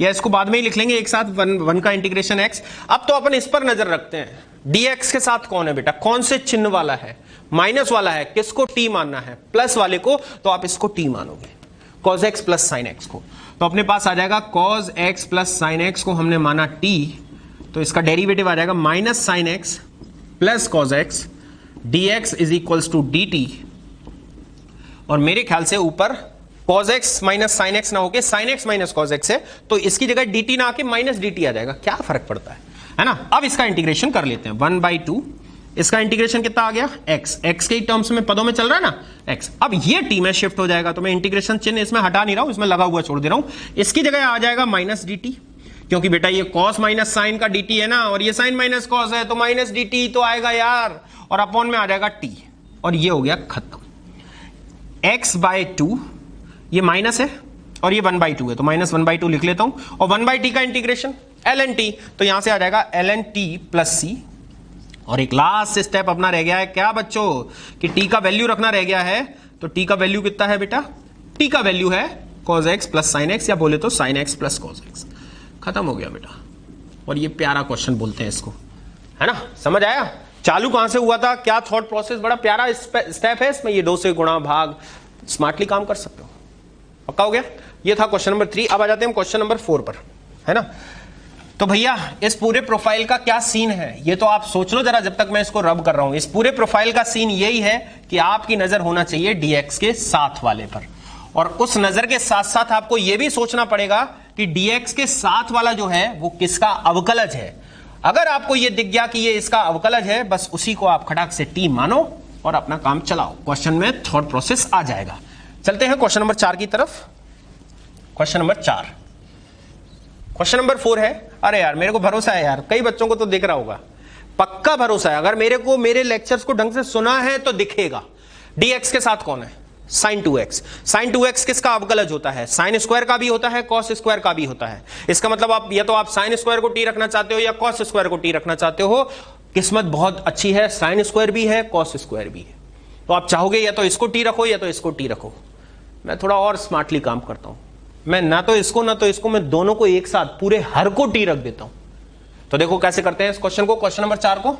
या इसको बाद में ही लिख लेंगे एक साथ, 1 का इंटीग्रेशन x। अब तो अपन इस पर नजर रखते हैं, dx के साथ कौन है बेटा, कौन से चिन्ह वाला है, माइनस वाला है, किसको t मानना है, प्लस वाले को, तो आप इसको t मानोगे, cos x plus sin x को। तो अपने पास आ जाएगा cos x plus sin x को हमने माना t, तो इसका डेरिवेटिव आ जाएगा minus sine x plus cos x dx is equals to dt, और मेरे ख्याल से ऊपर cos x minus sine x ना होके sin x minus cos x है, तो इसकी जगह dt ना आके माइनस dt आ जाएगा, क्या फर्क पड़ता है ना। अब इसका इंटीग्रेशन कर लेते हैं, 1/2, इसका इंटीग्रेशन कितना आ गया x के टर्म्स में पदों में चल रहा है ना x। अब ये t में शिफ्ट हो जाएगा, तो मैं इंटीग्रेशन चिन्ह इसमें हटा नहीं रहा हूं, इसमें लगा हुआ छोड़ दे रहा हूं। इसकी जगह आ जाएगा माइनस dt, क्योंकि बेटा ये cos माइनस साइन का dt है ना, और ये साइन माइनस cos है, तो माइनस dt तो आएगा यार, और अपॉन में आ जाएगा t, और ये हो गया खत्म। x/2 ये माइनस है और ये 1/2 है, तो माइनस 1/2 लिख लेता हूं, और 1/t का इंटीग्रेशन ln t, तो यहां से आ जाएगा ln t प्लस c। और एक लास्ट स्टेप अपना रह गया है क्या बच्चों, कि t का वैल्यू रखना रह गया है। तो t का वैल्यू कितना है बेटा, t का वैल्यू है cos x plus sin x, या बोले तो sin x plus cos x। खत्म हो गया बेटा, और ये प्यारा क्वेश्चन बोलते हैं इसको, है ना। समझ आया चालू कहां से हुआ था, क्या थॉट प्रोसेस, बड़ा प्यारा स्टेप है इसमें, ये 2 से गुणा भाग स्मार्टली काम कर सकते हो, पक्का हो गया। ये था क्वेश्चन नंबर 3। अब आ जाते हैं क्वेश्चन नंबर 4 पर, है ना। तो भैया इस पूरे प्रोफाइल का क्या सीन है, ये तो आप सोच लो जरा, जब तक मैं इसको रब कर रहा हूं। इस पूरे प्रोफाइल का सीन यही है कि आपकी नजर होना चाहिए dx के साथ वाले पर, और उस नजर के साथ साथ आपको यह भी सोचना पड़ेगा कि dx के साथ वाला जो है वो किसका अवकलज है। अगर आपको यह दिख गया कि ये इसका अवकलज है, बस उसी को आप खटाक से t मानो और अपना काम चलाओ, क्वेश्चन में थॉट प्रोसेस आ जाएगा। चलते हैं क्वेश्चन नंबर 4 की तरफ। क्वेश्चन नंबर 4, क्वेश्चन नंबर 4 है, अरे यार मेरे को भरोसा है यार, कई बच्चों को तो दिख रहा होगा, पक्का भरोसा है, अगर मेरे लेक्चर्स को ढंग से सुना है तो दिखेगा। dx के साथ कौन है, sin 2x। sin 2x किसका अवकलज होता है, sin स्क्वायर का भी होता है, cos स्क्वायर का भी होता है। इसका मतलब आप या तो आप sin स्क्वायर को t रखना चाहते हो या cos स्क्वायर को t रखना चाहते हो। किस्मत बहुत अच्छी है, sin स्क्वायर भी है, cos स्क्वायर भी है, तो आप चाहोगे या तो इसको t रखो या तो इसको t रखो। मैं थोड़ा और स्मार्टली काम करता हूं, मैं ना तो इसको, मैं दोनों को एक साथ पूरे हर को t रख देता हूं। तो देखो कैसे करते हैं इस क्वेश्चन को, क्वेश्चन नंबर 4 को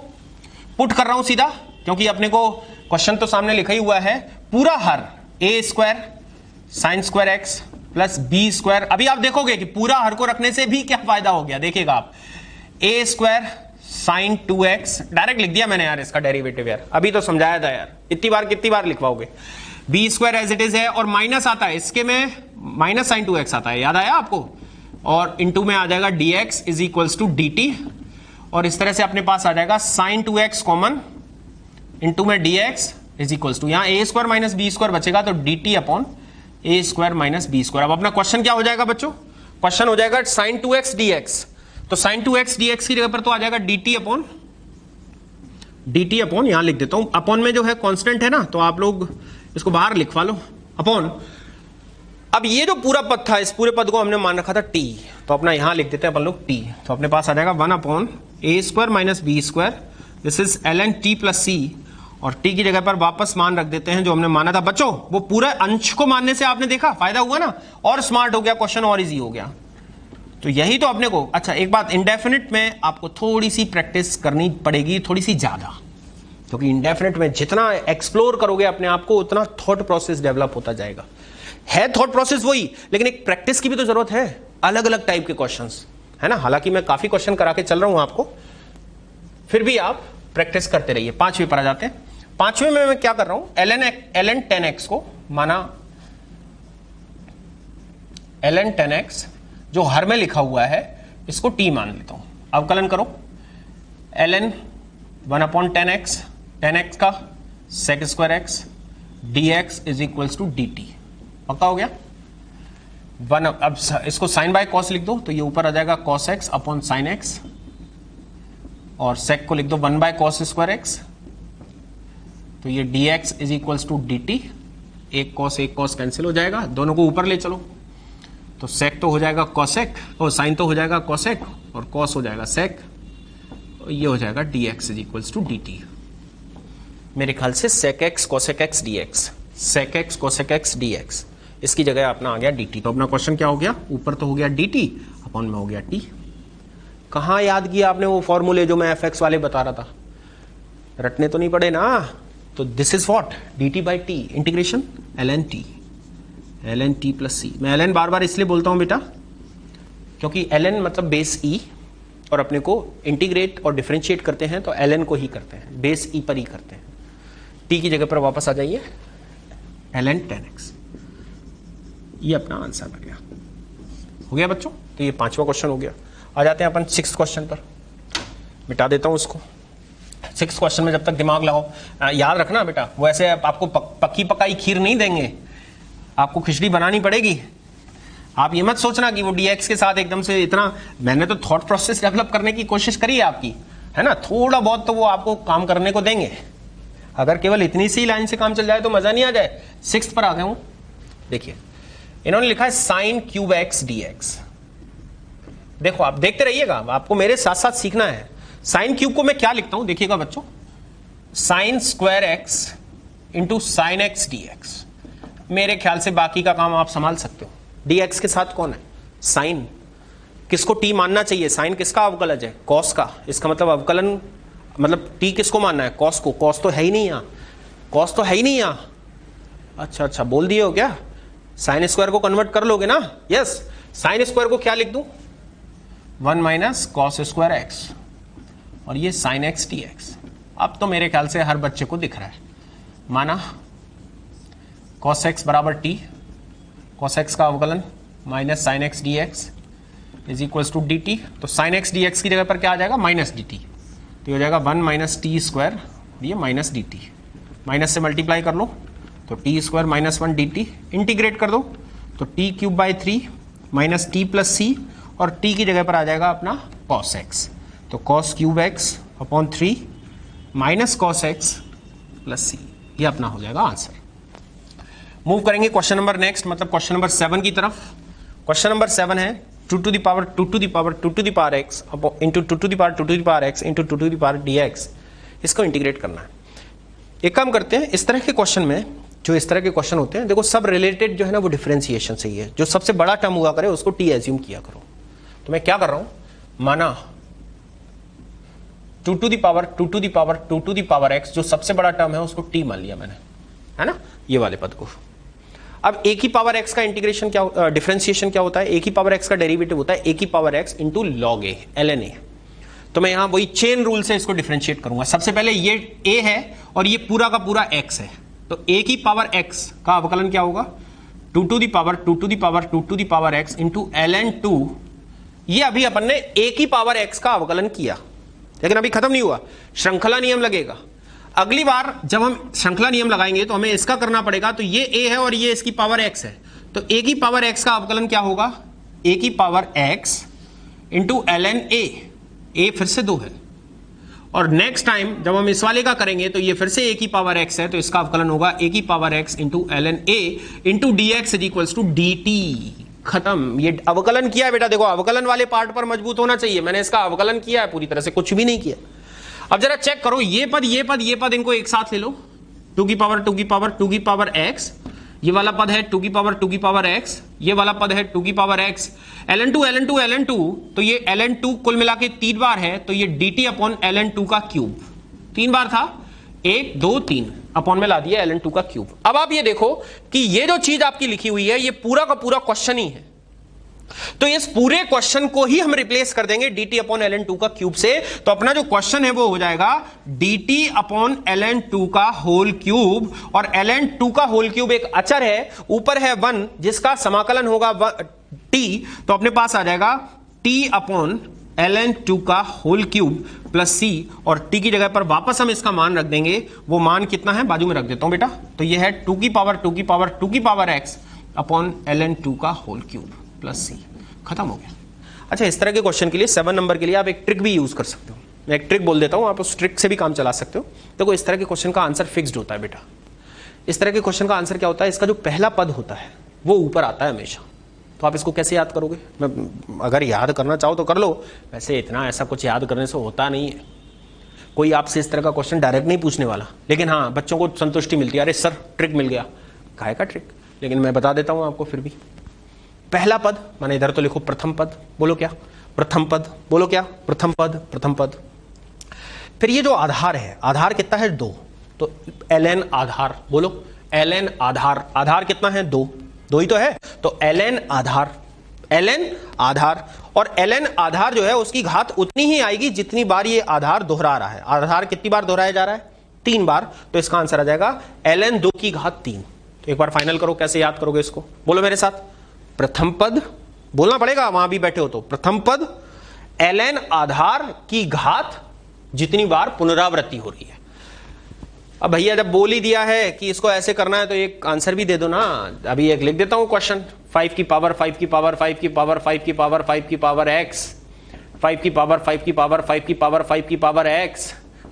पुट कर रहा हूं सीधा, क्योंकि अपने को क्वेश्चन तो सामने लिखा ही हुआ है, पूरा हर A square sine square X plus B square. अभी आप देखोगे कि पूरा हर को रखने से भी क्या फायदा हो गया, देखिएगा आप, ए स्क्वायर साइन 2x डायरेक्ट लिख दिया मैंने यार इसका डेरिवेटिव यार, अभी तो समझाया था यार, इतनी बार कितनी बार लिखवाओगे। B square as it is है और माइनस आता है इसके में, माइनस साइन 2x आता है, याद आया आपको, और इनटू में आ जाएगा dx is equals to dt, और इस तरह से अपने पास आ जाएगा साइन 2x कॉमन, इनटू में dx इज इक्वल्स टू, यहां A square minus B square बचेगा तो dt upon A square minus B square. अब अपना क्वेश्चन क्या हो जाएगा बच्चों, क्वेश्चन हो जाएगा साइन 2x dx, तो साइन 2x dx की जगह पर तो आ जाएगा dt अपॉन यहां लिख देता हूं, अपॉन में जो है कांस्टेंट है ना, तो आप लोग इसको बाहर लिखवा लो, अपॉन। अब ये जो पूरा पद था, इस पूरे पद को हमने मान रखा था t, तो अपना यहां लिख देते हैं अपन लोग t, तो अपने पास आ जाएगा 1 upon A square minus B square, this is ln t plus c, और t की जगह पर वापस मान रख देते हैं जो हमने माना था। बच्चों वो पूरे अंश को मानने से आपने देखा फायदा हुआ ना, और स्मार्ट हो गया क्वेश्चन, और इजी हो गया। तो यही तो अपने को, अच्छा एक बात, इंडेफिनिट में आपको थोड़ी सी प्रैक्टिस करनी पड़ेगी, थोड़ी सी ज्यादा, क्योंकि इंडेफिनिट में जितना एक्सप्लोर करोगे अपने आप को उतना थॉट प्रोसेस डेवलप होता जाएगा। है थॉट प्रोसेस वही, लेकिन एक प्रैक्टिस की भी तो जरूरत है, अलग अलग टाइप के क्वेश्चंस है ना। हालांकि मैं काफी क्वेश्चन करा के चल रहा हूं आपको, फिर भी आप प्रैक्टिस करते रहिए। 5वें पर आ जाते हैं। 5वें में मैं क्या कर रहा हूं, ln 10x को माना ln 10x जो हर में लिखा हुआ है इसको t मान लेता हूं। अवकलन करो, ln 1 अपॉन 10x का sec square x dx is equals to dt, पक्का हो गया। 1, अब इसको साइन बाय कॉस लिख दो, तो ये ऊपर आ जाएगा cos x upon sine x, और sec को लिख दो 1 बाय कॉस स्क्वायर x, तो ये dx is equals to dt, एक cos कैंसिल हो जाएगा, दोनों को ऊपर ले चलो, तो sec तो हो जाएगा cosec, और साइन तो हो जाएगा cosec, और cos हो जाएगा sec, और ये हो जाएगा dx is equals to dt। मेरे ख्याल से sec x cosec x dx, sec x cosec x dx, इसकी जगह अपना आ गया dt। तो अपना क्वेश्चन क्या हो गया, ऊपर तो हो गया dt, अपॉन में हो गया t। कहाँ याद किया आपने वो फॉर्मूले जो मैं fx वाले बता रहा था, रटने तो नहीं पड़े ना। तो this is what, dt by t integration ln t plus c। मैं ln बार बार इसलिए बोलता हूं बेटा, क्योंकि ln मतलब बेस e, और अपने को इंटीग्रेट और डिफरेंशिएट करते हैं तो ln को ही करते हैं, बेस e पर ही करते हैं। t की जगह पर वापस आ जाइए, ln 10x, ये अपना आंसर आ गया। हो गया बच्चों, तो ये 5वां क्वेश्चन हो गया। आ जाते हैं अपन 6th क्वेश्चन पर, मिटा देता हूं इसको। 6th क्वेश्चन में जब तक दिमाग लगाओ, याद रखना बेटा, वो ऐसे आपको पक्की पकाई खीर नहीं देंगे, आपको खिचड़ी बनानी पड़ेगी। आप ये मत सोचना कि वो dx के साथ एकदम से इतना, मैंने तो थॉट प्रोसेस डेवलप करने की कोशिश करी है आपकी, है ना, थोड़ा बहुत तो वो आपको काम करने को देंगे। अगर केवल इतनी सी लाइन से काम चल जाए तो मजा नहीं आ जाए। 6th पर आ गया हूं, देखिए इन्होंने लिखा है साइन क्यूब एक्स dx। देखो आप देखते रहिएगा, आपको मेरे साथ साथ सीखना है। साइन क्यूब को मैं क्या लिखता हूं, देखिएगा बच्चों, sign square x into sine x dx। मेरे ख्याल से बाकी का काम आप संभाल सकते हो। dx के साथ कौन है, साइन, किसको t मानना चाहिए, साइन किसका अवकलज है, कॉस का, इसका मतलब अवकलन, मतलब t किसको मानना है, कॉस को। कॉस तो है ही नहीं यहाँ, कॉस तो है ही नहीं यहाँ। अच्छा बोल दिए हो क्या, साइन स्क्वायर को कन्वर्ट कर लोगे ना, यस। साइन स्क्वायर को क्या लिख दूं, 1 माइनस कॉस स्क्वायर एक्स, और ये साइन एक्स dx। अब तो मेरे ख्याल से हर बच्चे को दिख रहा है, माना cos x बराबर t, cos x का अवकलन minus sine x dx is equals to dt। तो साइन एक्स dx की जगह पर क्या आ जाएगा, माइनस dt, तो हो जाएगा 1 माइनस टी स्क्वायर, ये माइनस dt, माइनस से मल्टीप्लाई कर लो तो T square minus 1 dt, integrate कर दो तो T cube by 3 minus T plus C, और टी की जगह पर आ जाएगा अपना cos x, तो cos cube x upon 3 minus cos x plus C, ये अपना हो जाएगा आंसर। मूव करेंगे क्वेश्चन नंबर नेक्स्ट, मतलब क्वेश्चन नंबर 7 की तरफ। क्वेश्चन नंबर 7 है 2 to the power 2 to the power 2 to the power x into 2 to the power 2 to the power x into 2 to the power dx, इसको इंटीग्रेट करना है। एक काम करते हैं, इस तरह के क्वेश्चन में, जो इस तरह के क्वेश्चन होते हैं, देखो सब रिलेटेड जो है ना वो डिफरेंशिएशन से ही है। जो सबसे बड़ा टर्म हुआ करे उसको t एज्यूम किया करो। तो मैं क्या कर रहा हूं, माना 2 to the power 2 to the power 2 to the power x, जो सबसे बड़ा टर्म है उसको t मान लिया मैंने, है ना, ये वाले पद को। अब a की पावर x का इंटीग्रेशन क्या, डिफरेंशिएशन क्या होता है, a की पावर x का डेरिवेटिव होता है a की power x into log a ln a। तो मैं यहां वही चेन रूल से इसको डिफरेंशिएट करूंगा। सबसे पहले ये a है और ये पूरा का पूरा x है, तो a की पावर x का अवकलन क्या होगा, 2 to the power 2 to the power 2 to the power x into ln 2। ये अभी अपन ने a की पावर x का अवकलन किया, लेकिन अभी खत्म नहीं हुआ, श्रृंखला नियम लगेगा। अगली बार जब हम श्रृंखला नियम लगाएंगे तो हमें इसका करना पड़ेगा, तो ये a है और ये इसकी पावर x है, तो a की पावर x का अवकलन क्या होगा, a की power x into ln a, a फिर से 2 है, और नेक्स्ट टाइम जब हम इस वाले का करेंगे तो ये फिर से a की पावर x है, तो इसका अवकलन होगा a की power x into ln a into dx is equals to dt। खत्म, ये अवकलन किया है बेटा, देखो अवकलन वाले पार्ट पर मजबूत होना चाहिए, मैंने इसका अवकलन किया है पूरी तरह से, कुछ भी नहीं किया। अब जरा चेक करो, ये पद ये पद ये पद इनको एक साथ ले लो, 2 की पावर 2 की पावर 2 की पावर x, ये वाला पद है 2 की पावर 2 की पावर x, ये वाला पद है 2 की power x, ln 2 ln 2 ln 2, तो ये ln 2 कुल मिला के 3 बार है, तो ये dt अपॉन ln 2 का क्यूब, 3 बार था, 1 2 3 अपॉन में ला दिया ln 2 का क्यूब। अब आप ये देखो कि ये जो चीज आपकी लिखी हुई है ये पूरा का पूरा क्वेश्चन ही है, तो इस पूरे क्वेश्चन को ही हम रिप्लेस कर देंगे dt अपॉन ln 2 का क्यूब से, तो अपना जो क्वेश्चन है वो हो जाएगा dt अपॉन ln 2 का होल क्यूब, और ln 2 का होल क्यूब एक अचर है, ऊपर है 1 जिसका समाकलन होगा t, तो अपने पास आ जाएगा t अपॉन ln 2 का होल क्यूब प्लस c, और t की जगह पर वापस हम इसका मान रख देंगे, वो मान कितना है बाजू में रख देता हूं बेटा, तो ये है 2 की पावर 2 की पावर 2 की पावर x अपॉन ln 2 का होल क्यूब प्लस c। खत्म हो गया। अच्छा, इस तरह के क्वेश्चन के लिए 7 नंबर के लिए आप एक ट्रिक भी यूज कर सकते हो, मैं एक ट्रिक बोल देता हूं, आप उस ट्रिक से भी काम चला सकते हो। देखो इस तरह के क्वेश्चन का आंसर फिक्स्ड होता है बेटा, इस तरह के क्वेश्चन का आंसर क्या होता है, इसका जो पहला पद होता है वो ऊपर आता है हमेशा, तो आप इसको कैसे याद करोगे, मैं अगर याद करना चाहो तो कर लो, वैसे इतना ऐसा कुछ याद करने से होता नहीं है, कोई आपसे इस तरह का क्वेश्चन डायरेक्ट नहीं पूछने वाला, लेकिन हाँ बच्चों को संतुष्टि मिलती है, अरे सर ट्रिक मिल गया, काहे का ट्रिक, लेकिन मैं बता देता हूं आपको फिर भी। पहला पद माने इधर तो लिखो प्रथम पद, बोलो क्या प्रथम पद, बोलो क्या प्रथम पद, प्रथम पद। फिर ये जो आधार है, आधार कितना है 2, तो ln आधार, बोलो ln आधार, आधार कितना है 2, 2 ही तो है, तो ln आधार, ln आधार, और ln आधार जो है उसकी घात उतनी ही आएगी जितनी बार ये आधार दोहरा रहा है। आधार कितनी बार दोहराया जा रहा है, 3 बार, तो इसका आंसर आ जाएगा ln 2 की घात 3। तो एक बार फाइनल करो, कैसे याद करोगे इसको, बोलो मेरे साथ, प्रथम पद बोलना पड़ेगा वहां भी बैठे हो तो, प्रथम पद ln आधार की घात जितनी बार पुनरावृत्ति हो रही है। अब भैया जब बोल ही दिया है कि इसको ऐसे करना है तो एक आंसर भी दे दो ना, अभी एक लिख देता हूं क्वेश्चन, 5 की पावर 5 की पावर 5 की पावर 5 की पावर 5 की पावर x, 5 की पावर 5 की पावर 5 की पावर 5 की पावर x,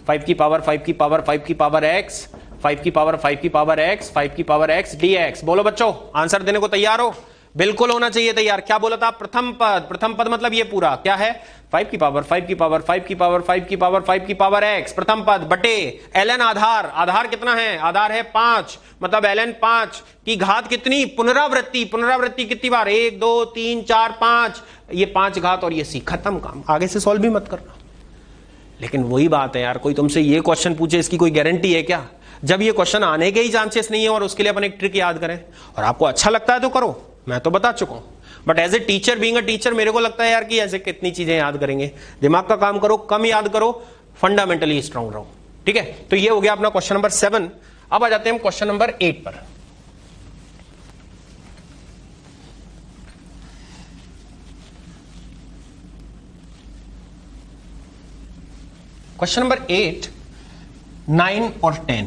5 की पावर 5 की पावर 5 की पावर x, 5 की पावर 5 की पावर x, 5 की पावर x dx। बोलो बच्चों आंसर देने को तैयार हो, बिल्कुल होना चाहिए तैयार। क्या बोला था, प्रथम पद, प्रथम पद मतलब ये पूरा क्या है, 5 की पावर 5 की पावर 5 की पावर 5 की पावर 5 की पावर x प्रथम पद बटे ln आधार, आधार कितना है, आधार है 5, मतलब ln 5 की घात कितनी, पुनरावृत्ति, पुनरावृत्ति कितनी बार, 1 2 3 4 5, ये 5 घात और ये c, खत्म काम, आगे से सॉल्व भी मत करना। लेकिन वही बात है यार, कोई तुमसे ये क्वेश्चन पूछे इसकी कोई गारंटी है क्या, जब ये क्वेश्चन आने के ही चांसेस नहीं है और उसके लिए अपन एक ट्रिक याद करें, और आपको अच्छा लगता है तो करो, मैं तो बता चुका हूं, but as a teacher, being a teacher, मेरे को लगता है यार कि ऐसे कितनी चीजें याद करेंगे, दिमाग का काम करो, कम याद करो, फंडामेंटली स्ट्रांग रहो, ठीक है। तो ये हो गया अपना क्वेश्चन नंबर 7। अब आ जाते हैं क्वेश्चन नंबर 8 पर। क्वेश्चन नंबर 8, 9 और 10।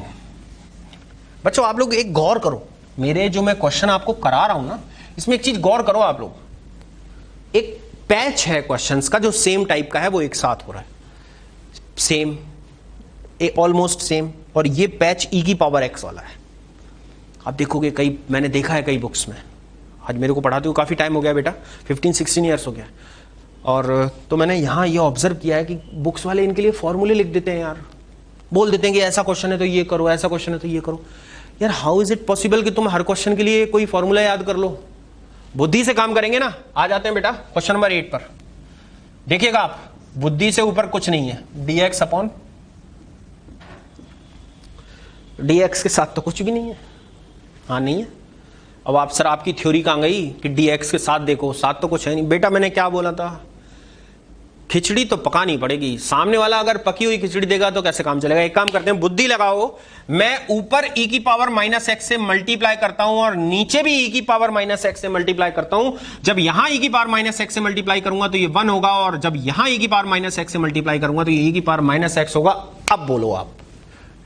बच्चों आप लोग एक गौर करो, मेरे जो मैं क्वेश्चन आपको करा रहा हूं ना, इसमें एक चीज गौर करो आप लोग, एक पैच है क्वेश्चंस का जो सेम टाइप का है, वो एक साथ हो रहा है, सेम, ऑलमोस्ट सेम, और ये पैच e की पावर x वाला है। आप देखोगे कई, मैंने देखा है कई बुक्स में, आज मेरे को पढ़ाते हुए काफी टाइम हो गया बेटा, 15-16 ईयर्स हो गया, और तो मैंने यहां ये ऑब्जर्व किया है कि बुक्स वाले इनके लिए फॉर्मूले लिख देते हैं यार, बोल देते हैं कि ऐसा क्वेश्चन है तो ये करो, ऐसा क्वेश्चन है तो ये करो। यार हाउ इज इट पॉसिबल कि तुम हर क्वेश्चन के लिए कोई फॉर्मूला याद कर लो, बुद्धि से काम करेंगे ना। आ जाते हैं बेटा क्वेश्चन नंबर 8 पर, देखिएगा आप, बुद्धि से ऊपर कुछ नहीं है, dx अपॉन dx के साथ तो कुछ भी नहीं है। हाँ नहीं है। अब आप सर आपकी थ्योरी कहाँ गई कि dx के साथ देखो, साथ तो कुछ है नहीं। बेटा मैंने क्या बोला था, खिचड़ी तो पकानी पड़ेगी। सामने वाला अगर पकी हुई खिचड़ी देगा तो कैसे काम चलेगा। एक काम करते हैं, बुद्धि लगाओ। मैं ऊपर e की पावर माइनस एक्स से मल्टीप्लाई करता हूं और नीचे भी e की पावर माइनस एक्स से मल्टीप्लाई करता हूं। जब यहां e की पावर माइनस एक्स से मल्टीप्लाई करूंगा तो ये 1 होगा, और जब यहां e की पावर माइनस एक्स से मल्टीप्लाई करूंगा तो ये e की पावर माइनस एक्स होगा। अब बोलो आप,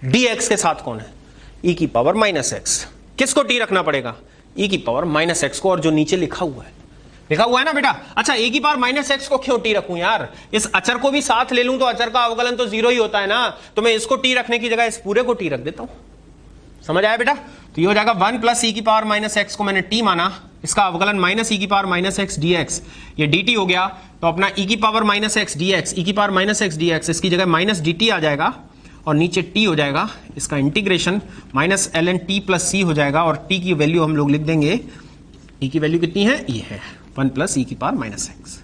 dx के साथ कौन है? e की पावर माइनस एक्स। किसको t रखना पड़ेगा? e की पावर माइनस एक्स को, और जो नीचे लिखा हुआ है ना बेटा। अच्छा, e की पावर माइनस एक्स को क्यों t रखूं यार? इस अचर को भी साथ ले लूं तो अचर का अवकलन तो 0 ही होता है ना, तो मैं इसको t रखने की जगह इस पूरे को t रख देता हूं। समझ आया बेटा? तो ये हो जाएगा 1 प्लस e की पावर माइनस एक्स को मैंने t माना, इसका अवकलन माइनस e की पावर माइनस एक्स dx, ये dt हो गया। तो अपना e की power minus x dx, e की पावर माइनस एक्स dx, इसकी जगह माइनस dt आ जाएगा और नीचे t हो जाएगा। इसका integration minus ln t plus c हो जाएगा, और t की वैल्यू हम लोग लिख देंगे, e की वैल्यू कितनी है? ये है 1 प्लस e की पावर माइनस एक्स।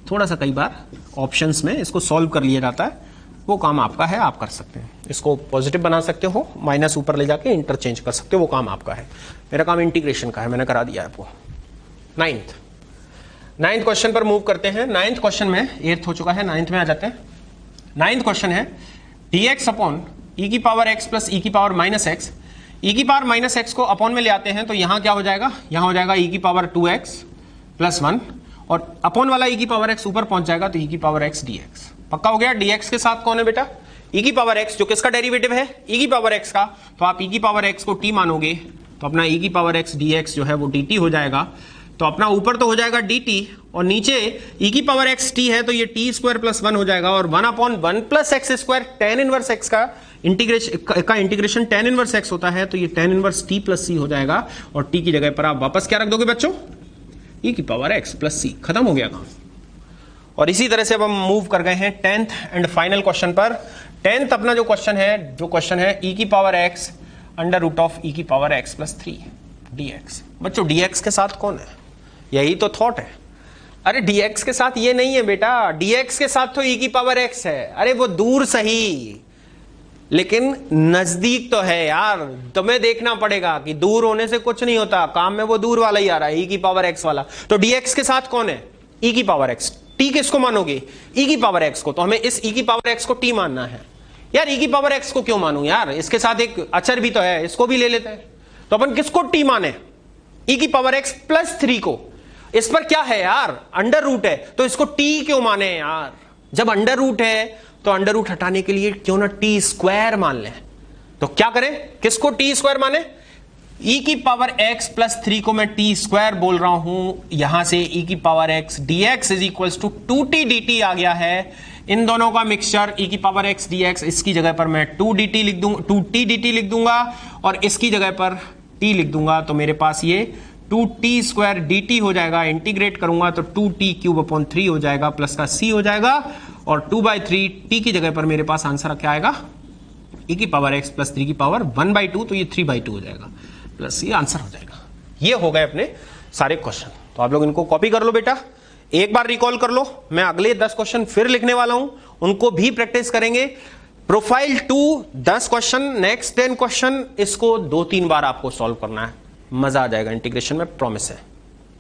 थोड़ा सा कई बार ऑप्शंस में इसको सॉल्व कर लिया जाता है, वो काम आपका है, आप कर सकते हैं। इसको पॉजिटिव बना सकते हो, माइनस ऊपर ले जाके इंटरचेंज कर सकते हो, वो काम आपका है। मेरा काम इंटीग्रेशन का है, मैंने करा दिया आपको। नाइन्थ क्वेश्चन पर मूव करते हैं। नाइन्थ क्वेश्चन में 8th हो चुका है, 9th में आ जाते हैं। नाइन्थ क्वेश्चन है dx अपॉन e की पावर x प्लस e की पावर माइनस एक्स। e की पावर माइनस एक्स को अपॉन में ले आते हैं तो यहां क्या हो जाएगा? यहां हो जाएगा e की पावर 2x प्लस 1, और अपॉन वाला e की पावर x ऊपर पहुंच जाएगा तो e की पावर x dx। पक्का हो गया? dx के साथ कौन है बेटा? e की पावर x, जो किसका डेरिवेटिव है? e की पावर x का। तो आप e की पावर x को t मानोगे तो अपना e की पावर x dx जो है वो dt हो जाएगा। तो अपना ऊपर तो हो जाएगा dt, और नीचे e की पावर x t है तो ये t स्क्वायर प्लस 1 हो जाएगा, और 1 upon 1 plus x square, tan inverse x का इंटीग्रेशन tan इनवर्स x होता है, तो ये tan inverse t plus c हो जाएगा। और t की जगह पर आप वापस क्या रख दोगे बच्चों? e की पावर x प्लस c। खत्म हो गया काम। और इसी तरह से अब हम मूव कर गए हैं 10th एंड फाइनल क्वेश्चन पर। 10th अपना जो क्वेश्चन है e की power x under root of e की पावर x प्लस 3 dx। बच्चों dx के साथ कौन है? यही तो थॉट है। अरे dx के साथ ये नहीं है बेटा, dx के साथ तो e की पावर x है। अरे वो दूर सही, लेकिन नजदीक तो है यार। तुम्हें देखना पड़ेगा कि दूर होने से कुछ नहीं होता, काम में वो दूर वाला ही आ रहा है, e की पावर x वाला। तो dx के साथ कौन है? e की पावर x। t किसको मानोगे? e की पावर x को। तो हमें इस e की पावर x को t मानना है। यार e की पावर x को क्यों मानूं यार? इसके साथ एक अचर भी तो है, इसको भी ले लेते हैं। तो अपन किसको t माने? e की पावर x प्लस 3 को। इस पर क्या है यार? अंडर रूट है, तो इसको t क्यों माने यार? जब अंडर रूट है तो अंडर रूट हटाने के लिए क्यों ना t स्क्वायर मान लें। तो क्या करें? किसको t स्क्वायर माने? e की पावर x प्लस 3 को मैं t स्क्वायर बोल रहा हूं। यहां से e की power x dx is equal to 2t dt आ गया है। इन दोनों का मिक्सचर e की पावर x dx, इसकी जगह पर मैं 2t dt लिख दूंगा, और इसकी जगह पर t लिख दूंगा। तो मेरे पास ये 2t स्क्वायर dt हो जाएगा। इंटीग्रेट करूंगा तो 2t क्यूब अपॉन 3 हो जाएगा, प्लस का c हो जाएगा, और 2/3 t की जगह पर मेरे पास आंसर क्या आएगा? e की पावर x प्लस 3 की पावर 1/2, तो ये 3/2 हो जाएगा, प्लस ये आंसर हो जाएगा। ये हो गए अपने सारे क्वेश्चन। तो आप लोग इनको कॉपी कर लो बेटा, एक बार रिकॉल कर लो। मैं अगले 10 क्वेश्चन फिर लिखने वाला हूं, उनको भी प्रैक्टिस करेंगे। प्रोफाइल 2 10 क्वेश्चन, नेक्स्ट 10 क्वेश्चन, इसको 2-3 बार आपको सॉल्व करना है। मजा आ जाएगा इंटीग्रेशन में, प्रॉमिस है।